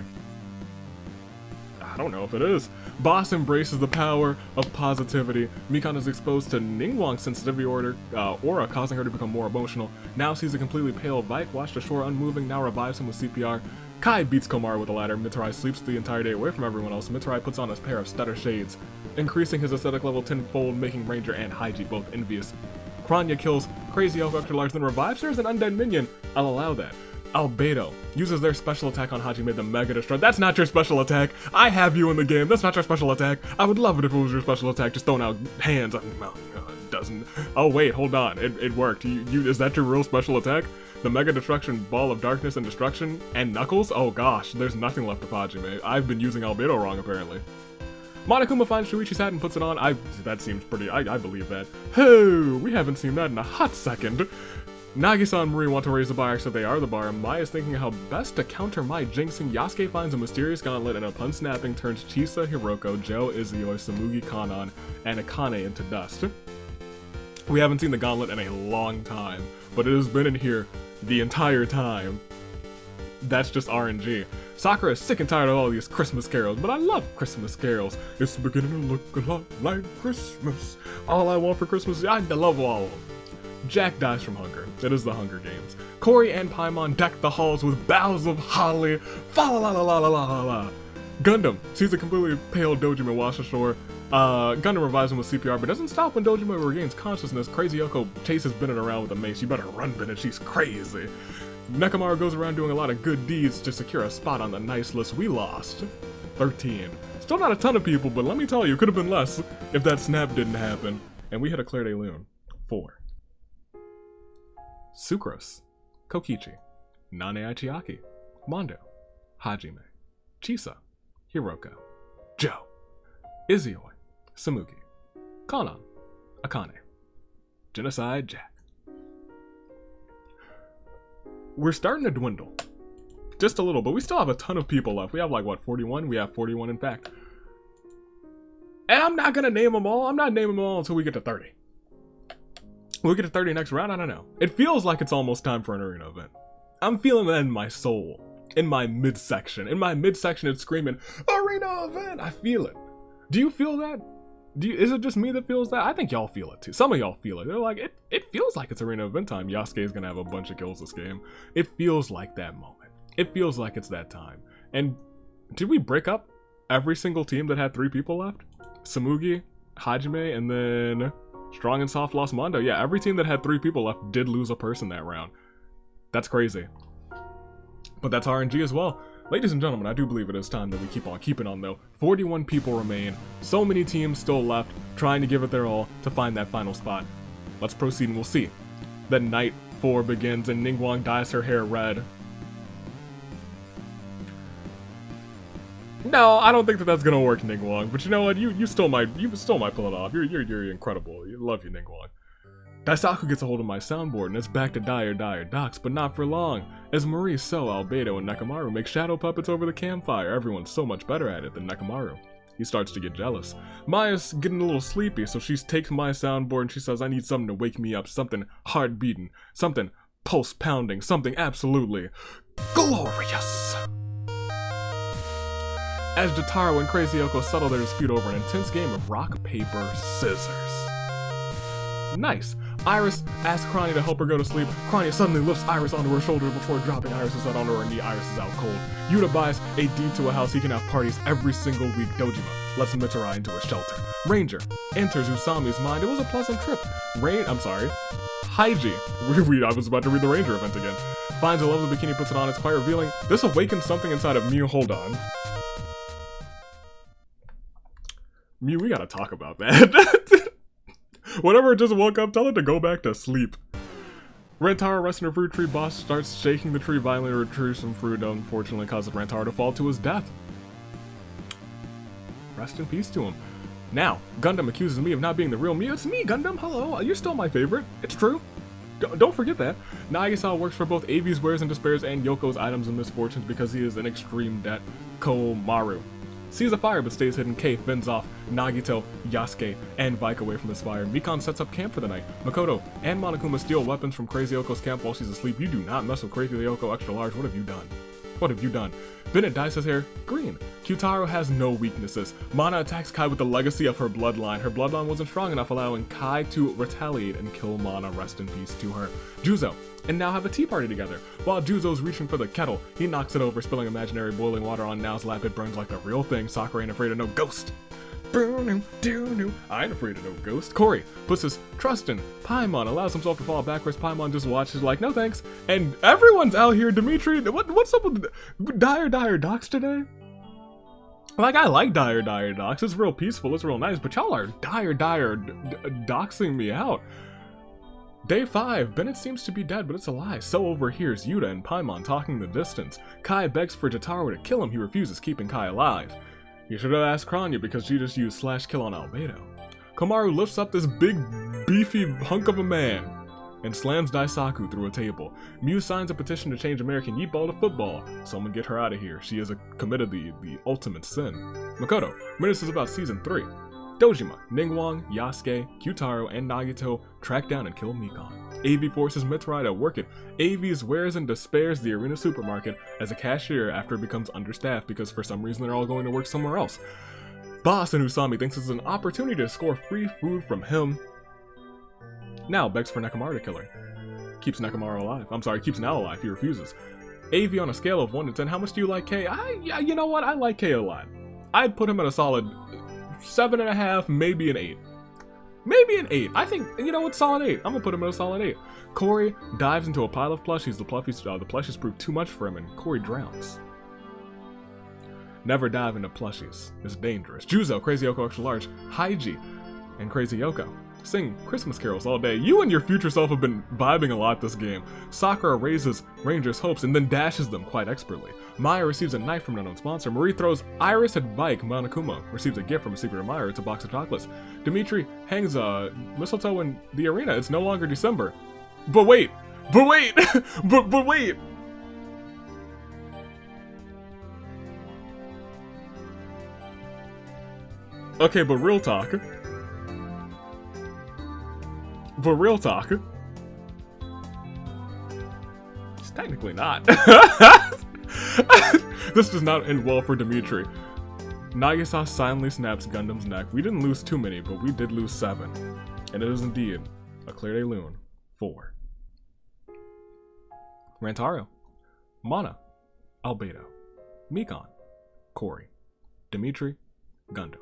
I don't know if it is. Boss embraces the power of positivity. Mikan is exposed to Ningguang's sensitivity aura, causing her to become more emotional. Now sees a completely pale Vike, washed ashore unmoving, now revives him with CPR. Kai beats Komaru with a ladder. Mitsurai sleeps the entire day away from everyone else. Mitsurai puts on a pair of stutter shades, increasing his aesthetic level tenfold, making Ranger and Haiji both envious. Kranya kills Crazy Elf Extra Large, then revives her as an undead minion. I'll allow that. Albedo uses their special attack on Hajime, the Mega Destroy. That's not your special attack. I have you in the game. That's not your special attack. I would love it if it was your special attack, just throwing out hands. Well, it doesn't. Oh wait, hold on. It worked. Is that your real special attack? The Mega Destruction Ball of Darkness and Destruction and Knuckles? Oh gosh, there's nothing left of Hajime. I've been using Albedo wrong apparently. Monokuma finds Shuichi's hat and puts it on. That seems pretty. I believe that. Oh, we haven't seen that in a hot second. Nagisa and Marie want to raise the bar, so they are the bar. Mai is thinking how best to counter my jinxing. Yasuke finds a mysterious gauntlet and upon snapping turns Chisa, Hiroko, Joe, Izuyoi, Tsumugi, Kanan, and Akane into dust. We haven't seen the gauntlet in a long time, but it has been in here the entire time. That's just RNG. Sakura is sick and tired of all these Christmas carols, but I love Christmas carols. It's beginning to look a lot like Christmas. All I want for Christmas, I love all of them. Jack dies from hunger. It is the Hunger Games. Cory and Paimon deck the halls with boughs of holly. Fa la la la la la la la. Gundam sees a completely pale Dojima wash ashore. Gundam revives him with CPR, but doesn't stop when Dojima regains consciousness. Crazy Yoko chases Bennett around with a mace. You better run, Bennett, she's crazy. Nekomaru goes around doing a lot of good deeds to secure a spot on the nice list. We lost 13. Still not a ton of people, but let me tell you, it could have been less if that snap didn't happen. And we had a Claire de Lune. 4. Sucrose, Kokichi, Nane Achiaki, Mondo, Hajime, Chisa, Hiroko, Joe, Izuyoi, Tsumugi, Kanan, Akane, Genocide Jack. We're starting to dwindle. Just a little, but we still have a ton of people left. We have like, what, 41? We have 41, in fact. And I'm not gonna name them all. I'm not naming them all until we get to 30. We'll get to 30 next round, I don't know. It feels like it's almost time for an arena event. I'm feeling that in my soul. In my midsection. In my midsection, it's screaming, arena event! I feel it. Do you feel that? Is it just me that feels that? I think y'all feel it too. Some of y'all feel it. They're like, it feels like it's arena event time. Yasuke is gonna have a bunch of kills this game. It feels like that moment. It feels like it's that time. And did we break up every single team that had 3 people left? Samugi, Hajime, and then Strong and Soft lost Mondo. Yeah, every team that had 3 people left did lose a person that round. That's crazy. But that's RNG as well. Ladies and gentlemen, I do believe it is time that we keep on keeping on though. 41 people remain. So many teams still left, trying to give it their all to find that final spot. Let's proceed and we'll see. Then night 4 begins and Ningguang dyes her hair red. No, I don't think that that's gonna work, Ningguang. But you know what? You still might pull it off. You're incredible. You love you, Ningguang. Daisaku gets a hold of my soundboard and it's back to dire docks, but not for long. As Marie, So, Albedo, and Nekamaru make shadow puppets over the campfire, everyone's so much better at it than Nekamaru. He starts to get jealous. Maya's getting a little sleepy, so she takes my soundboard and she says, I need something to wake me up, something heart beating, something pulse pounding, something absolutely glorious. As Jotaro and Crazy Yoko settle their dispute over an intense game of rock, paper, scissors. Nice. Iris asks Crony to help her go to sleep. Crony suddenly lifts Iris onto her shoulder before dropping Iris' head onto her knee. Iris is out cold. Yuta buys a deed to a house he can have parties every single week. Dojima lets Mitsurai into a shelter. Ranger enters Usami's mind. It was a pleasant trip. Haiji. I was about to read the Ranger event again. Finds a lovely bikini, puts it on. It's quite revealing. This awakens something inside of Mew. Hold on. Mew, we gotta talk about that. Whenever it just woke up, tell it to go back to sleep. Rantaro rests in a fruit tree. Boss starts shaking the tree violently to retrieve some fruit, unfortunately causes Rantaro to fall to his death. Rest in peace to him. Now, Gundam accuses me of not being the real Mew. It's me, Gundam, hello, you're still my favorite. It's true. Don't forget that. Nagisa works for both Avi's wares and despairs and Yoko's items and misfortunes because he is in extreme debt. Komaru sees a fire but stays hidden. Kei fends off Nagito, Yasuke, and Vike away from this fire. Mikan sets up camp for the night. Makoto and Monokuma steal weapons from Crazy Yoko's camp while she's asleep. You do not mess with Crazy Yoko extra large. What have you done? What have you done? Bennett dyes his hair green. Kyutaro has no weaknesses. Mana attacks Kai with the legacy of her bloodline. Her bloodline wasn't strong enough, allowing Kai to retaliate and kill Mana. Rest in peace to her. Juzo and Now have a tea party together. While Juzo's reaching for the kettle, he knocks it over, spilling imaginary boiling water on Nao's lap. It burns like the real thing. Sakura ain't afraid of no ghost. I ain't afraid of no ghost. Corey puts his trust in Paimon, allows himself to fall backwards. Paimon just watches like, no thanks. And everyone's out here. Dimitri, what's up with dire docks today? Like, I like dire docks. It's real peaceful. It's real nice. But y'all are dire doxing me out. Day 5, Bennett seems to be dead, but it's a lie. So overhears Yuta and Paimon talking in the distance. Kai begs for Jotaro to kill him. He refuses, keeping Kai alive. You should have asked Kranya because she just used /kill on Albedo. Komaru lifts up this big, beefy hunk of a man and slams Daisaku through a table. Mew signs a petition to change American Yeetball to football. Someone get her out of here. She has committed the ultimate sin. Makoto reminisces about Season 3. Dojima, Ningguang, Yasuke, Kyutaro, and Nagito track down and kill Mikan. Avi forces Mitsurai to work it. Avi's wears and despairs the arena supermarket as a cashier after it becomes understaffed because for some reason they're all going to work somewhere else. Boss and Usami thinks this is an opportunity to score free food from him. Now begs for Nekamaru to kill her. Keeps Nekamaru alive. Keeps Nao alive. He refuses. Avi on a scale of 1 to 10, how much do you like Kei? Yeah, you know what? I like Kei a lot. I'd put him at a solid 7.5, maybe an 8. Maybe an 8. I think, you know what, solid 8. I'm gonna put him at a solid 8. Corey dives into a pile of plushies. The plushies prove too much for him, and Corey drowns. Never dive into plushies. It's dangerous. Juzo, Crazy Yoko Extra Large, Haiji, and Crazy Yoko sing Christmas carols all day. You and your future self have been vibing a lot this game. Sakura raises Ranger's hopes and then dashes them quite expertly. Maya receives a knife from an unknown sponsor. Marie throws Iris at Vike. Monokuma receives a gift from a secret admirer. It's a box of chocolates. Dimitri hangs a mistletoe in the arena. It's no longer December. But wait! but wait! Okay, but real talk. But real talk. It's technically not. This does not end well for Dimitri. Nagisa silently snaps Gundam's neck. We didn't lose too many, but we did lose 7. And it is indeed a Clear Day Lune 4. Rantaro, Mana, Albedo, Mikon, Corey, Dimitri, Gundam.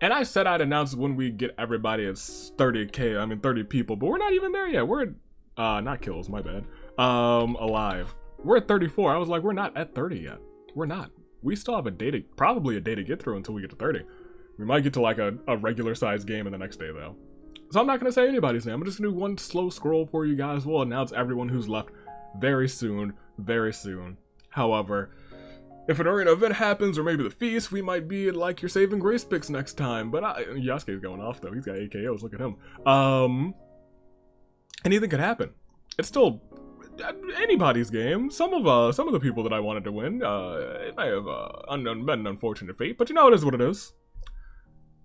And I said I'd announce when we get everybody at 30 people, but we're not even there yet. We're at, not kills, my bad. Alive. We're at 34. I was like, we're not at 30 yet. We're not. We still have probably a day to get through until we get to 30. We might get to like a regular sized game in the next day though. So I'm not going to say anybody's name. I'm just going to do one slow scroll for you guys. We'll announce everyone who's left very soon, very soon. However, if an arena event happens or maybe the feast, we might be like your saving grace picks next time. But Yasuke's going off though. He's got AKOs. Look at him. Anything could happen. It's still anybody's game. Some of the people that I wanted to win, it may have been an unfortunate fate. But you know, it is what it is.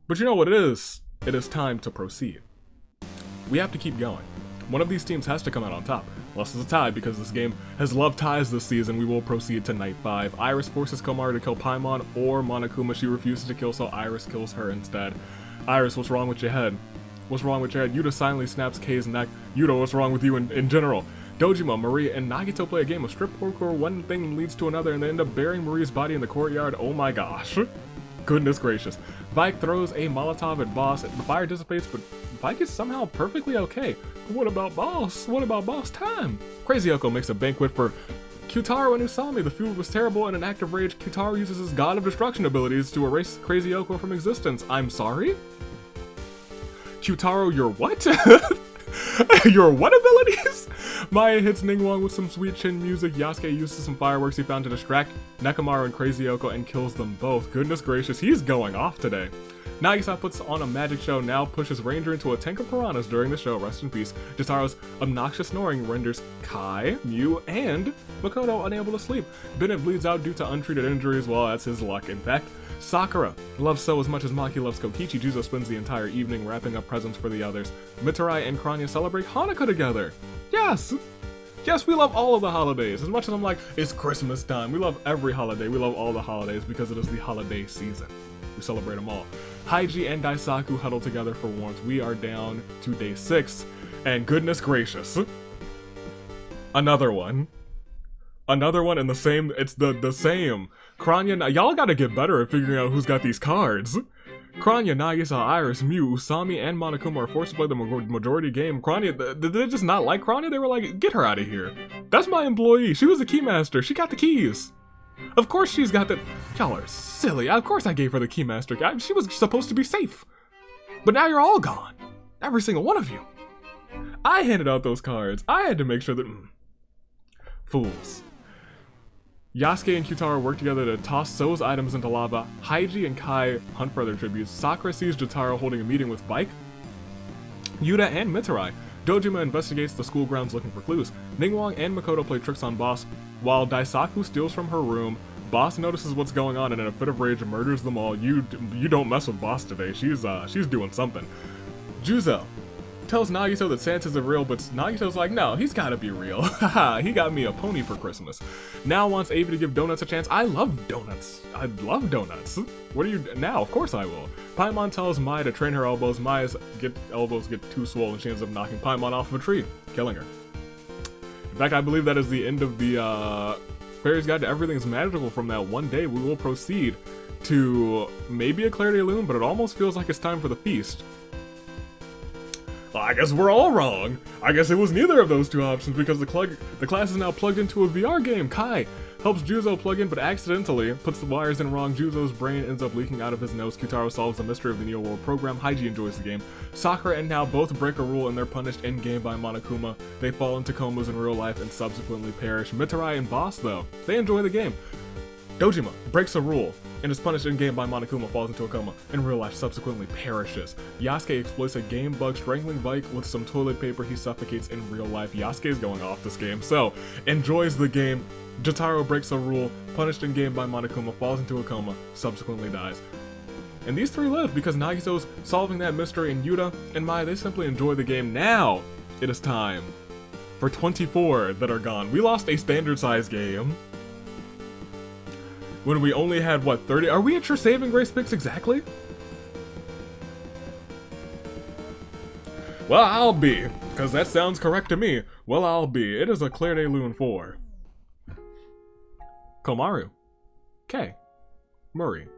But you know what it is? It is time to proceed. We have to keep going. One of these teams has to come out on top. Unless it's a tie, because this game has love ties this season, we will proceed to Night 5. Iris forces Komaru to kill Paimon or Monokuma. She refuses to kill, so Iris kills her instead. Iris, what's wrong with your head? What's wrong with your head? Yuta silently snaps Kei's neck. Yuta, what's wrong with you in general? Dojima, Marie, and Nagito play a game of strip poker. One thing leads to another, and they end up burying Marie's body in the courtyard. Oh my gosh. Goodness gracious. Vike throws a Molotov at Boss. The fire dissipates, but Vike is somehow perfectly okay. What about Boss? What about Boss time? Crazy Yoko makes a banquet for Kyutaro and Usami. The food was terrible. In an act of rage, Kyutaro uses his God of Destruction abilities to erase Crazy Yoko from existence. I'm sorry? Kyutaro, your what? Your what abilities? Maya hits Ningguang with some sweet chin music. Yasuke uses some fireworks he found to distract Nekomaru and Crazy Yoko and kills them both. Goodness gracious, he's going off today. Nagisa puts on a magic show, now pushes Ranger into a tank of piranhas during the show. Rest in peace. Jotaro's obnoxious snoring renders Kai, Mew, and Makoto unable to sleep. Bennett bleeds out due to untreated injuries. Well, that's his luck. In fact, Sakura loves So as much as Maki loves Kokichi. Juzo spends the entire evening wrapping up presents for the others. Mitarai and Kranya celebrate Hanukkah together. Yes! Yes, we love all of the holidays. As much as I'm like, it's Christmas time. We love every holiday. We love all the holidays because it is the holiday season. We celebrate them all. Haiji and Daisaku huddle together for warmth. We are down to day 6. And goodness gracious. Another one. Another one in the same, it's the same. Kranya, y'all gotta get better at figuring out who's got these cards. Kranya, Nagisa, Iris, Mew, Usami, and Monokuma are forced to play the majority game. Kranya, did they just not like Kranya? They were like, get her out of here. That's my employee. She was the keymaster. She got the keys. Of course she's got the... Y'all are silly. Of course I gave her the keymaster. She was supposed to be safe. But now you're all gone. Every single one of you. I handed out those cards. I had to make sure that... Fools. Yasuke and Kyutaro work together to toss So's items into lava. Haiji and Kai hunt for their tributes. Sakura sees Jotaro holding a meeting with Bike, Yuta, and Mitarai. Dojima investigates the school grounds looking for clues. Ningguang and Makoto play tricks on Boss, while Daisaku steals from her room. Boss notices what's going on and in a fit of rage murders them all. You don't mess with Boss today. She's doing something. Juzo tells Nagito that Santa's real, but Nagito's like, no, he's gotta be real. Haha, he got me a pony for Christmas. Now wants Avi to give donuts a chance. I love donuts. I love donuts. What are you now? Of course I will. Paimon tells Maya to train her elbows. Maya's elbows get too swollen. She ends up knocking Paimon off of a tree, killing her. In fact, I believe that is the end of the Fairy's Guide to Everything's Magical. From that one day, we will proceed to maybe a Clarity Loom, but it almost feels like it's time for the feast. Well, I guess we're all wrong. I guess it was neither of those two options because the class is now plugged into a VR game. Kai helps Juzo plug in, but accidentally puts the wires in wrong. Juzo's brain ends up leaking out of his nose. Kyutaro solves the mystery of the Neo World program. Haiji enjoys the game. Sakura and Now both break a rule and they're punished in-game by Monokuma. They fall into comas in real life and subsequently perish. Mitarai and Boss, though, they enjoy the game. Dojima breaks a rule and is punished in-game by Monokuma, falls into a coma. In real life, subsequently perishes. Yasuke exploits a game bug, strangling Bike with some toilet paper. He suffocates in real life. Yasuke is going off this game, so enjoys the game. Jotaro breaks a rule, punished in-game by Monokuma, falls into a coma, subsequently dies. And these three live because Nagito's solving that mystery, and Yuta and Maya, they simply enjoy the game. Now it is time for 24 that are gone. We lost a standard size game when we only had, what, 30? Are we at your saving grace picks exactly? Well, I'll be, because that sounds correct to me. Well, I'll be. It is a Claire de Lune 4. Komaru. K. Murray.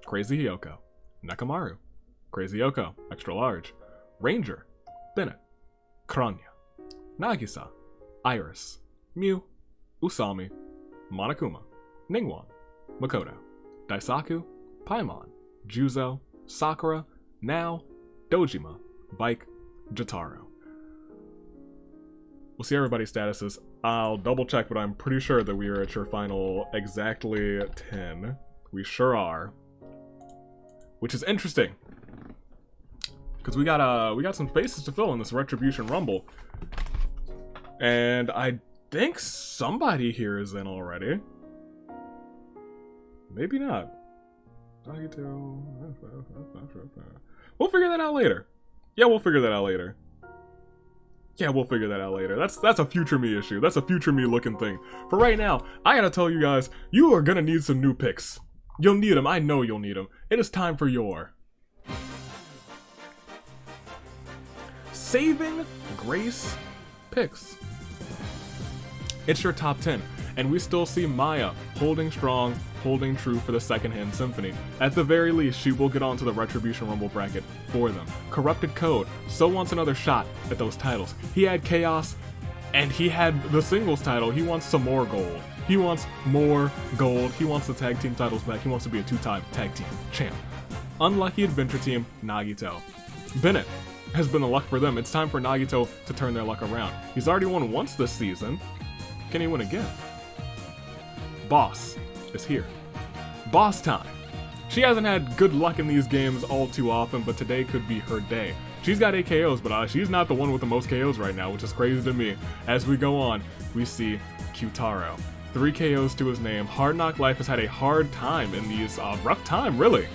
Crazy Hyoko. Nekamaru. Crazy Yoko. Extra large. Ranger. Bennett. Kranya. Nagisa. Iris. Mew. Usami. Monokuma. Ningguang. Makoto. Daisaku. Paimon. Juzo. Sakura. Now. Dojima. Bike. Jotaro. We'll see everybody's statuses. I'll double check, but I'm pretty sure that we are at your final exactly 10. We sure are. Which is interesting. Because we got some spaces to fill in this Retribution Rumble. And I think somebody here is in already. Maybe not. We'll figure that out later. Yeah, we'll figure that out later. Yeah, we'll figure that out later. That's a future me issue. That's a future me looking thing. For right now, I gotta tell you guys, you are gonna need some new picks. You'll need them. I know you'll need them. It is time for your saving grace picks. It's your top 10, and we still see Maya holding strong, holding true for the second-hand symphony. At the very least, she will get onto the Retribution Rumble bracket for them. Corrupted Code so wants another shot at those titles. He had Chaos, and he had the singles title. He wants some more gold. He wants more gold. He wants the tag team titles back. He wants to be a 2-time tag team champ. Unlucky Adventure Team, Nagito. Bennett has been the luck for them. It's time for Nagito to turn their luck around. He's already won once this season. Can he win again? Boss is here. Boss time. She hasn't had good luck in these games all too often, but today could be her day. She's got 8 KOs, but she's not the one with the most KOs right now, which is crazy to me. As we go on, we see Kyutaro. 3 KOs to his name. Hard Knock Life has had a hard time in these, rough time, really,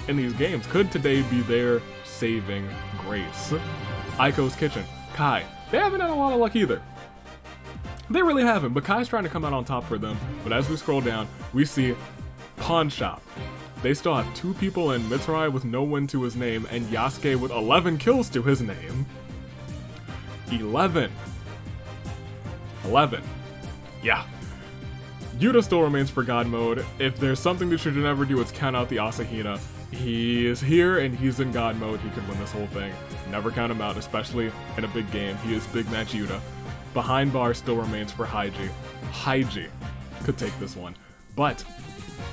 in these games. Could today be their saving grace? Aiko's Kitchen. Kai. They haven't had a lot of luck either. They really haven't, but Kai's trying to come out on top for them. But as we scroll down, we see Pawn Shop. They still have 2 people in, Mitsurai with no win to his name, and Yasuke with 11 kills to his name. 11. Yeah. Yuta still remains for God mode. If there's something that you should never do, it's count out the Asahina. He is here and he's in God mode. He could win this whole thing. Never count him out, especially in a big game. He is big match Yuta. Behind bar still remains for Haiji. Haiji could take this one. But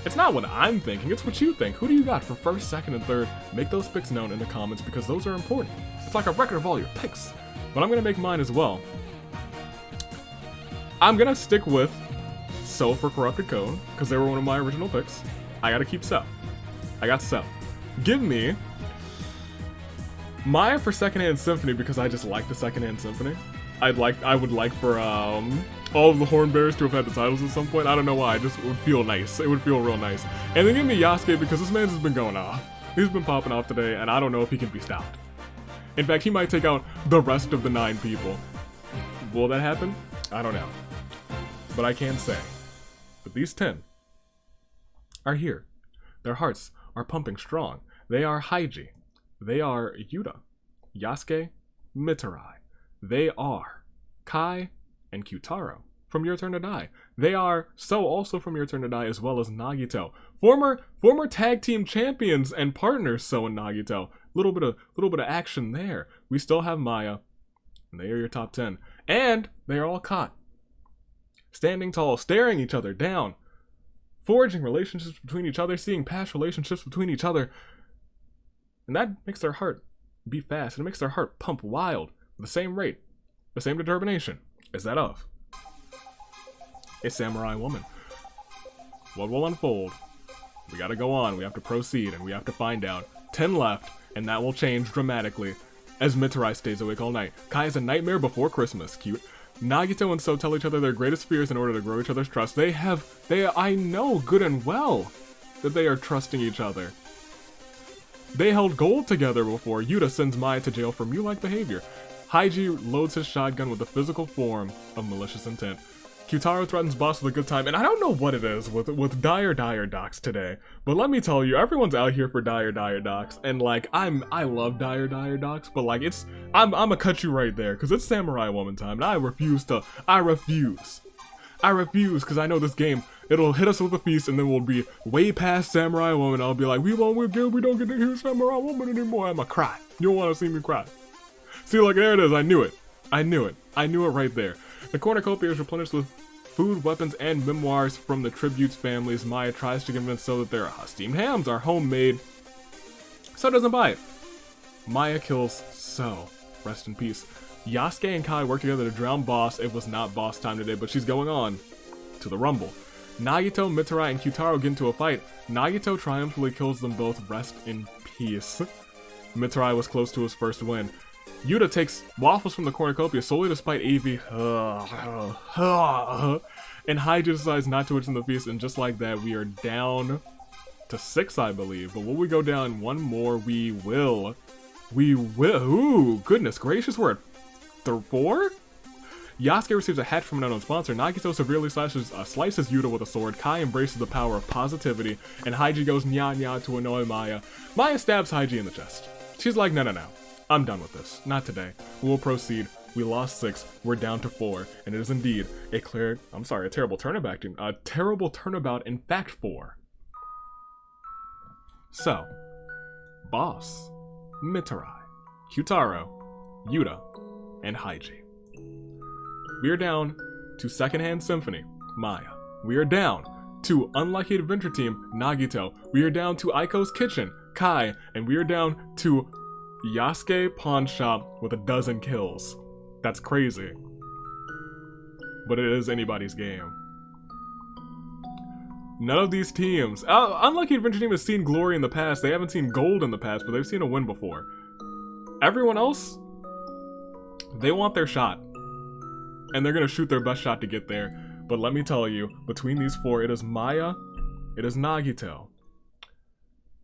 it's not what I'm thinking, it's what you think. Who do you got for first, second, and third? Make those picks known in the comments because those are important. It's like a record of all your picks. But I'm gonna make mine as well. I'm gonna stick with So for Corrupted Code, because they were one of my original picks. I gotta keep So. I got So. Give me Maya for Secondhand Symphony because I just like the Secondhand Symphony. I would like for all of the Horn Bears to have had the titles at some point. I don't know why, it just would feel nice. It would feel real nice. And then give me Yasuke because this man's has been going off. He's been popping off today, and I don't know if he can be stopped. In fact, he might take out the rest of the 9 people. Will that happen? I don't know. But I can say that these 10 are here. Their hearts are pumping strong. They are Haiji. They are Yuta. Yasuke. Mitsurai. They are Kai and Kyutaro from Your Turn to Die. They are So also from Your Turn to Die, as well as Nagito. Former tag team champions and partners So and Nagito. Little bit of action there. We still have Maya. And they are your top 10. And they are all caught. Standing tall, staring each other down. Forging relationships between each other, seeing past relationships between each other. And that makes their heart beat fast. And it makes their heart pump wild. The same rate, the same determination as that of a samurai woman. What will unfold? We gotta go on, we have to proceed, and we have to find out. 10 left, and that will change dramatically as Mitsurai stays awake all night. Kai is a nightmare before Christmas. Cute. Nagito and So tell each other their greatest fears in order to grow each other's trust. I know good and well that they are trusting each other. They held gold together before. Yuta sends Maya to jail for mule-like behavior. Haiji loads his shotgun with the physical form of malicious intent. Kyutaro threatens boss with a good time, and I don't know what it is with dire docs today, but let me tell you, everyone's out here for dire docs, and like I love dire docs, but like I'ma cut you right there, cause it's Samurai Woman time, and I refuse, because I know this game, it'll hit us with a feast, and then we'll be way past Samurai Woman. I'll be like, we don't get to hear Samurai Woman anymore. I'ma cry. You don't want to see me cry. See, like, there it is. I knew it right there. The cornucopia is replenished with food, weapons, and memoirs from the tributes families. Maya tries to convince So that their steamed hams are homemade. So doesn't buy it. Maya kills So. Rest in peace. Yasuke and Kai work together to drown boss. It was not boss time today, but she's going on to the rumble. Nagito, Mitarai, and Kyutaro get into a fight. Nagito triumphantly kills them both. Rest in peace. Mitarai was close to his first win. Yuta takes waffles from the cornucopia solely to spite AV. And Haiji decides not to attend the feast, and just like that, we are down to 6, I believe. But will we go down one more? We will. We will. Ooh, goodness gracious, we're at 4? Yasuke receives a hatch from an unknown sponsor. Nagito severely slices Yuta with a sword. Kai embraces the power of positivity, and Haiji goes nya to annoy Maya. Maya stabs Haiji in the chest. She's like, no. I'm done with this. Not today. We'll proceed. We lost 6. We're down to 4. And it is indeed a terrible turnabout. A terrible turnabout, in fact, 4. So, boss, Mitarai, Kyutaro, Yuta, and Haiji. We are down to Secondhand Symphony, Maya. We are down to Unlucky Adventure Team, Nagito. We are down to Aiko's Kitchen, Kai. And we are down to Yasuke Pawn Shop with 12 kills. That's crazy. But it is anybody's game. None of these teams... Unlucky Adventure Team has seen glory in the past. They haven't seen gold in the past, but they've seen a win before. Everyone else, they want their shot. And they're going to shoot their best shot to get there. But let me tell you, between these 4, it is Maya, it is Nagito,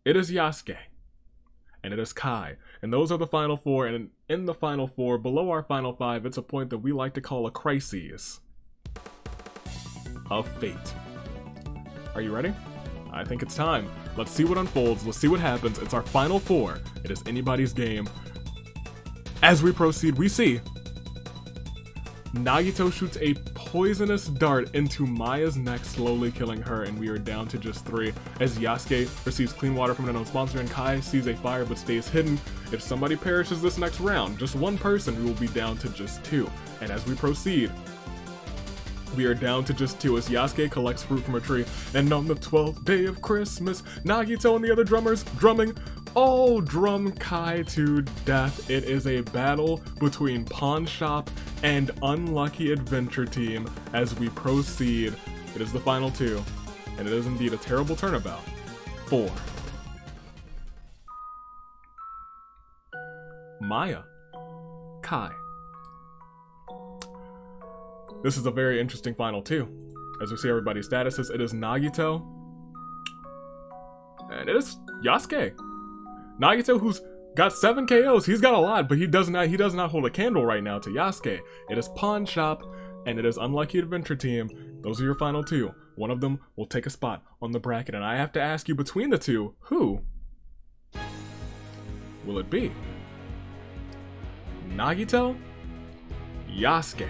it is Yasuke, and it is Kai. And those are the final 4, and in the final 4, below our final 5, it's a point that we like to call a crisis of fate. Are you ready? I think it's time. Let's see what unfolds. Let's see what happens. It's our final 4. It is anybody's game. As we proceed, we see Nagito shoots a poisonous dart into Maya's neck, slowly killing her, and we are down to just 3. As Yasuke receives clean water from an unknown sponsor, and Kai sees a fire but stays hidden. If somebody perishes this next round, just one person, we will be down to just 2. And as we proceed, we are down to just 2 as Yasuke collects fruit from a tree. And on the 12th day of Christmas, Nagito and the other drummers drumming all drum Kai to death. It is a battle between Pawn Shop and Unlucky Adventure Team as we proceed. It is the final 2, and it is indeed a terrible turnabout. 4. Maya. Kai. This is a very interesting final 2. As we see everybody's statuses, it is Nagito, and it is Yasuke. Nagito, who's got 7 KOs, he's got a lot, but he does not hold a candle right now to Yasuke. It is Pawn Shop, and it is Unlucky Adventure Team. Those are your final 2. One of them will take a spot on the bracket, and I have to ask you, between the 2, who will it be? Nagito? Yasuke.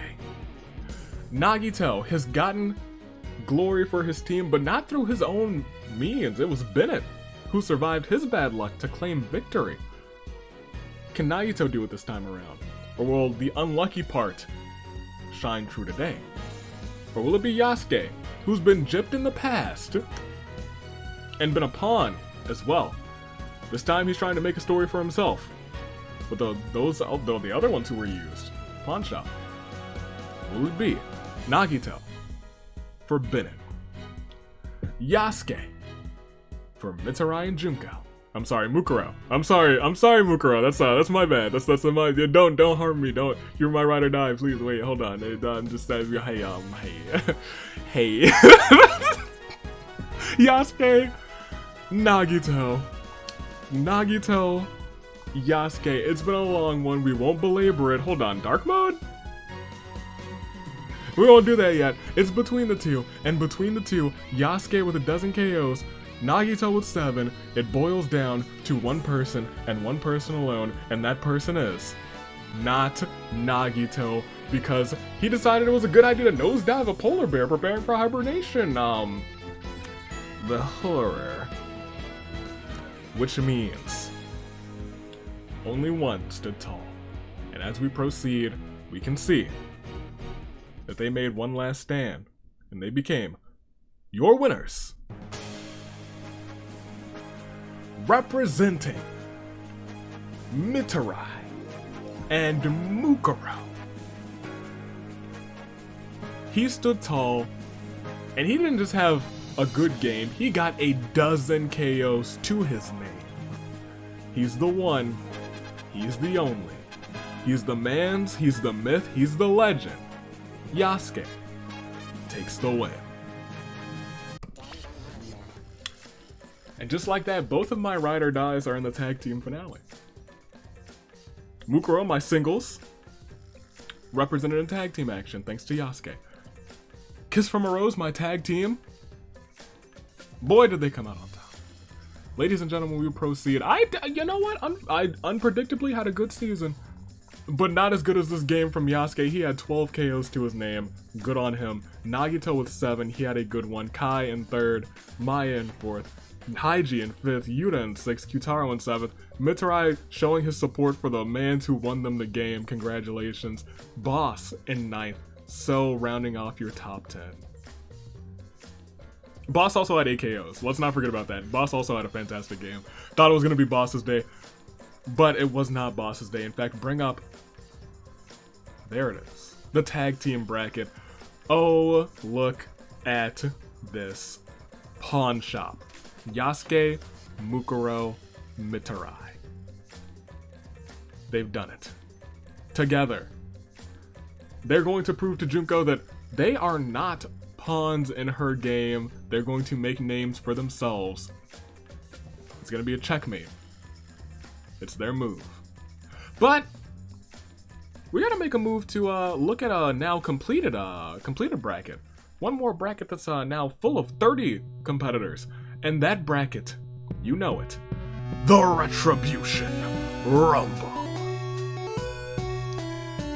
Nagito has gotten glory for his team, but not through his own means. It was Bennett who survived his bad luck to claim victory. Can Nagito do it this time around? Or will the unlucky part shine true today? Or will it be Yasuke, who's been gypped in the past and been a pawn as well? This time he's trying to make a story for himself. But the other ones who were used, Pawn Shop. Will it be Nagito for Bennett, Yasuke for Mitarai and Junko? I'm sorry, Mukuro. I'm sorry, Mukuro. That's my bad. That's my. Don't harm me. Don't. You're my ride or die. Please wait. Hold on. I'm just hey. Yasuke, Nagito, Nagito, Yasuke. It's been a long one. We won't belabor it. Hold on, dark mode? We won't do that yet. It's between the two. And between the two, Yasuke with 12 KOs, Nagito with 7, it boils down to one person and one person alone. And that person is not Nagito, because he decided it was a good idea to nosedive a polar bear preparing for hibernation. The horror. Which means only one stood tall. And as we proceed, we can see that they made one last stand, and they became your winners. Representing Mitarai and Mukuro. He stood tall, and he didn't just have a good game, he got 12 KOs to his name. He's the one, he's the only. He's the man's, he's the myth, he's the legend. Yasuke takes the win. And just like that, both of my ride or dies are in the tag team finale. Mukuro, my singles, represented in tag team action thanks to Yasuke. Kiss from a Rose, my tag team. Boy, did they come out on top. Ladies and gentlemen, we proceed. You know what? I unpredictably had a good season, but not as good as this game from Yasuke. He had 12 KOs to his name. Good on him. Nagito with 7. He had a good one. Kai in 3rd. Maya in 4th. Haiji in 5th. Yuta in 6th. Kyutaro in 7th. Mitarai showing his support for the man who won them the game. Congratulations. Boss in 9th. So rounding off your top 10. Boss also had 8 KOs. Let's not forget about that. Boss also had a fantastic game. Thought it was going to be Boss's day, but it was not Boss's day. In fact, bring up... There it is. The tag team bracket. Oh, look at this. Pawn shop. Yasuke, Mukuro, Mitarai. They've done it. Together. They're going to prove to Junko that they are not pawns in her game. They're going to make names for themselves. It's going to be a checkmate. It's their move. But we got to make a move to look at a now completed bracket. One more bracket that's now full of 30 competitors. And that bracket, you know it. The Retribution Rumble.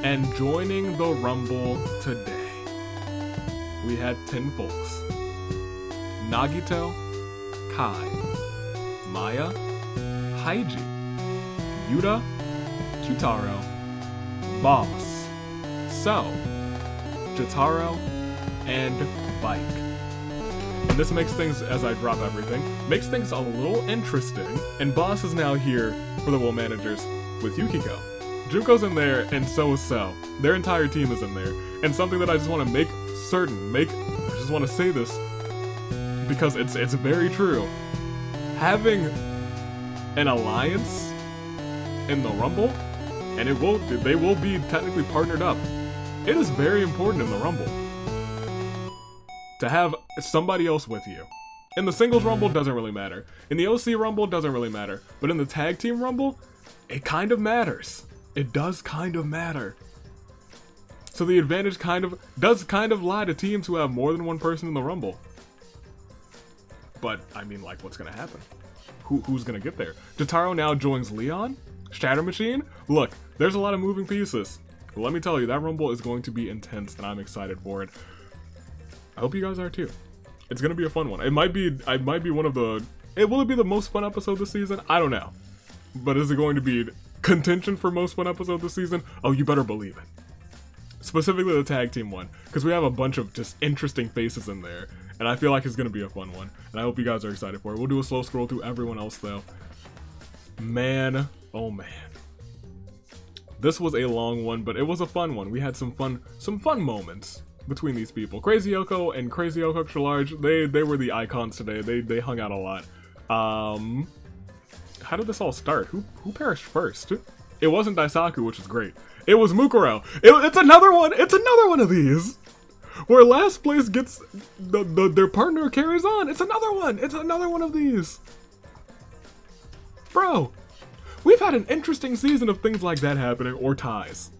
And joining the Rumble today, we had 10 folks. Nagito, Kai, Maya, Haiji, Yuta, Kyutaro, Boss, So, Jotaro, and Bike. And this makes things, as I drop everything, makes things a little interesting. And Boss is now here for the Will Managers with Yukiko. Junko's in there, and so is So. Their entire team is in there. And something that I just want to make certain, I just want to say this, because it's very true. Having an alliance in the Rumble, and they will be technically partnered up. It is very important in the Rumble to have somebody else with you. In the singles Rumble, doesn't really matter. In the OC Rumble, doesn't really matter. But in the tag team Rumble, it kind of matters. It does kind of matter. So the advantage does lie to teams who have more than one person in the Rumble. But, I mean, like, what's gonna happen? Who's gonna get there? Jotaro now joins Leon? Shatter Machine? Look, there's a lot of moving pieces. But let me tell you, that Rumble is going to be intense, and I'm excited for it. I hope you guys are too. It's gonna be a fun one. It might be one of the... Will it be the most fun episode this season? I don't know. But is it going to be contention for most fun episode this season? Oh, you better believe it. Specifically the tag team one, because we have a bunch of just interesting faces in there, and I feel like it's gonna be a fun one, and I hope you guys are excited for it. We'll do a slow scroll through everyone else though. Man, oh man. This was a long one, but it was a fun one. We had some fun moments between these people. Crazy Yoko and Crazy Yoko Extra Large, they were the icons today. They hung out a lot. How did this all start? Who perished first? It wasn't Daisaku, which is great. It was Mukuro. It's another one. It's another one of these where last place gets their partner carries on. It's another one. It's another one of these. Bro, we've had an interesting season of things like that happening, or ties.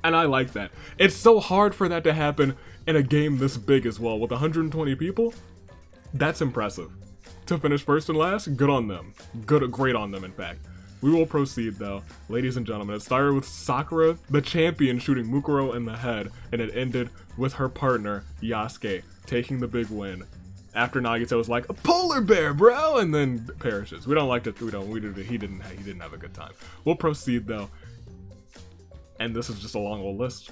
And I like that. It's so hard for that to happen in a game this big as well. With 120 people, that's impressive. To finish first and last, good on them. Great on them, in fact. We will proceed though, ladies and gentlemen. It started with Sakura, the champion, shooting Mukuro in the head, and it ended with her partner, Yasuke, taking the big win. After Nagito was like, a polar bear, bro, and then perishes. We don't like to, he didn't have a good time. We'll proceed though. And this is just a long old list.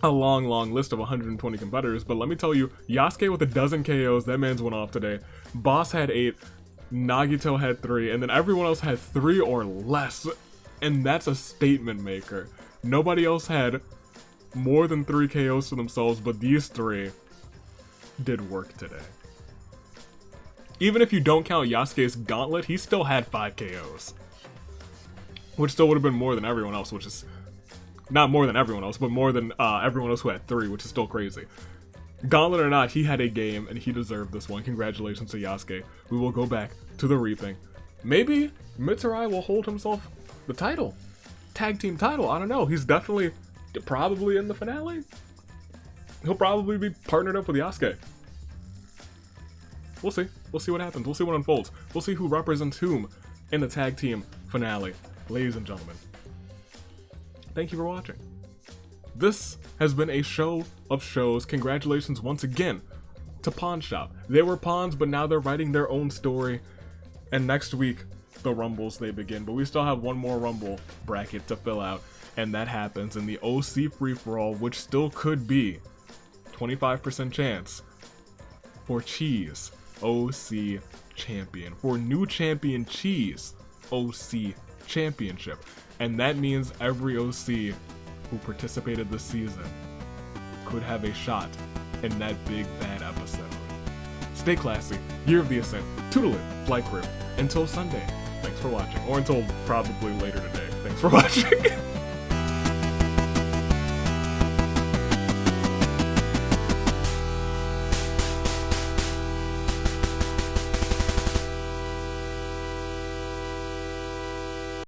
A long list of 120 competitors, but let me tell you, Yasuke with 12 KOs, that man's went off today. Boss had 8, Nagito had 3, and then everyone else had 3 or less, and that's a statement maker. Nobody else had more than 3 KOs to themselves, but these 3 did work today. Even if you don't count Yasuke's gauntlet, he still had 5 KOs. Which still would have been more than everyone else, which is not more than everyone else, but more than everyone else who had 3, which is still crazy. Gauntlet or not, he had a game, and he deserved this one. Congratulations to Yasuke. We will go back to the reaping. Maybe Mitsurai will hold himself the title. Tag team title, I don't know. He's definitely, probably in the finale. He'll probably be partnered up with Yasuke. We'll see. We'll see what happens. We'll see what unfolds. We'll see who represents whom in the tag team finale. Ladies and gentlemen, thank you for watching. This has been a show of shows. Congratulations once again to Pawn Shop. They were pawns, but now they're writing their own story. And next week, the Rumbles, they begin. But we still have one more Rumble bracket to fill out. And that happens in the OC free-for-all, which still could be 25% chance for Cheese OC Champion. For new champion Cheese OC Championship. And that means every OC who participated this season could have a shot in that big bad episode. Stay classy. Year of the Ascent. Toodle it, Flight Crew. Until Sunday. Thanks for watching. Or until probably later today. Thanks for watching.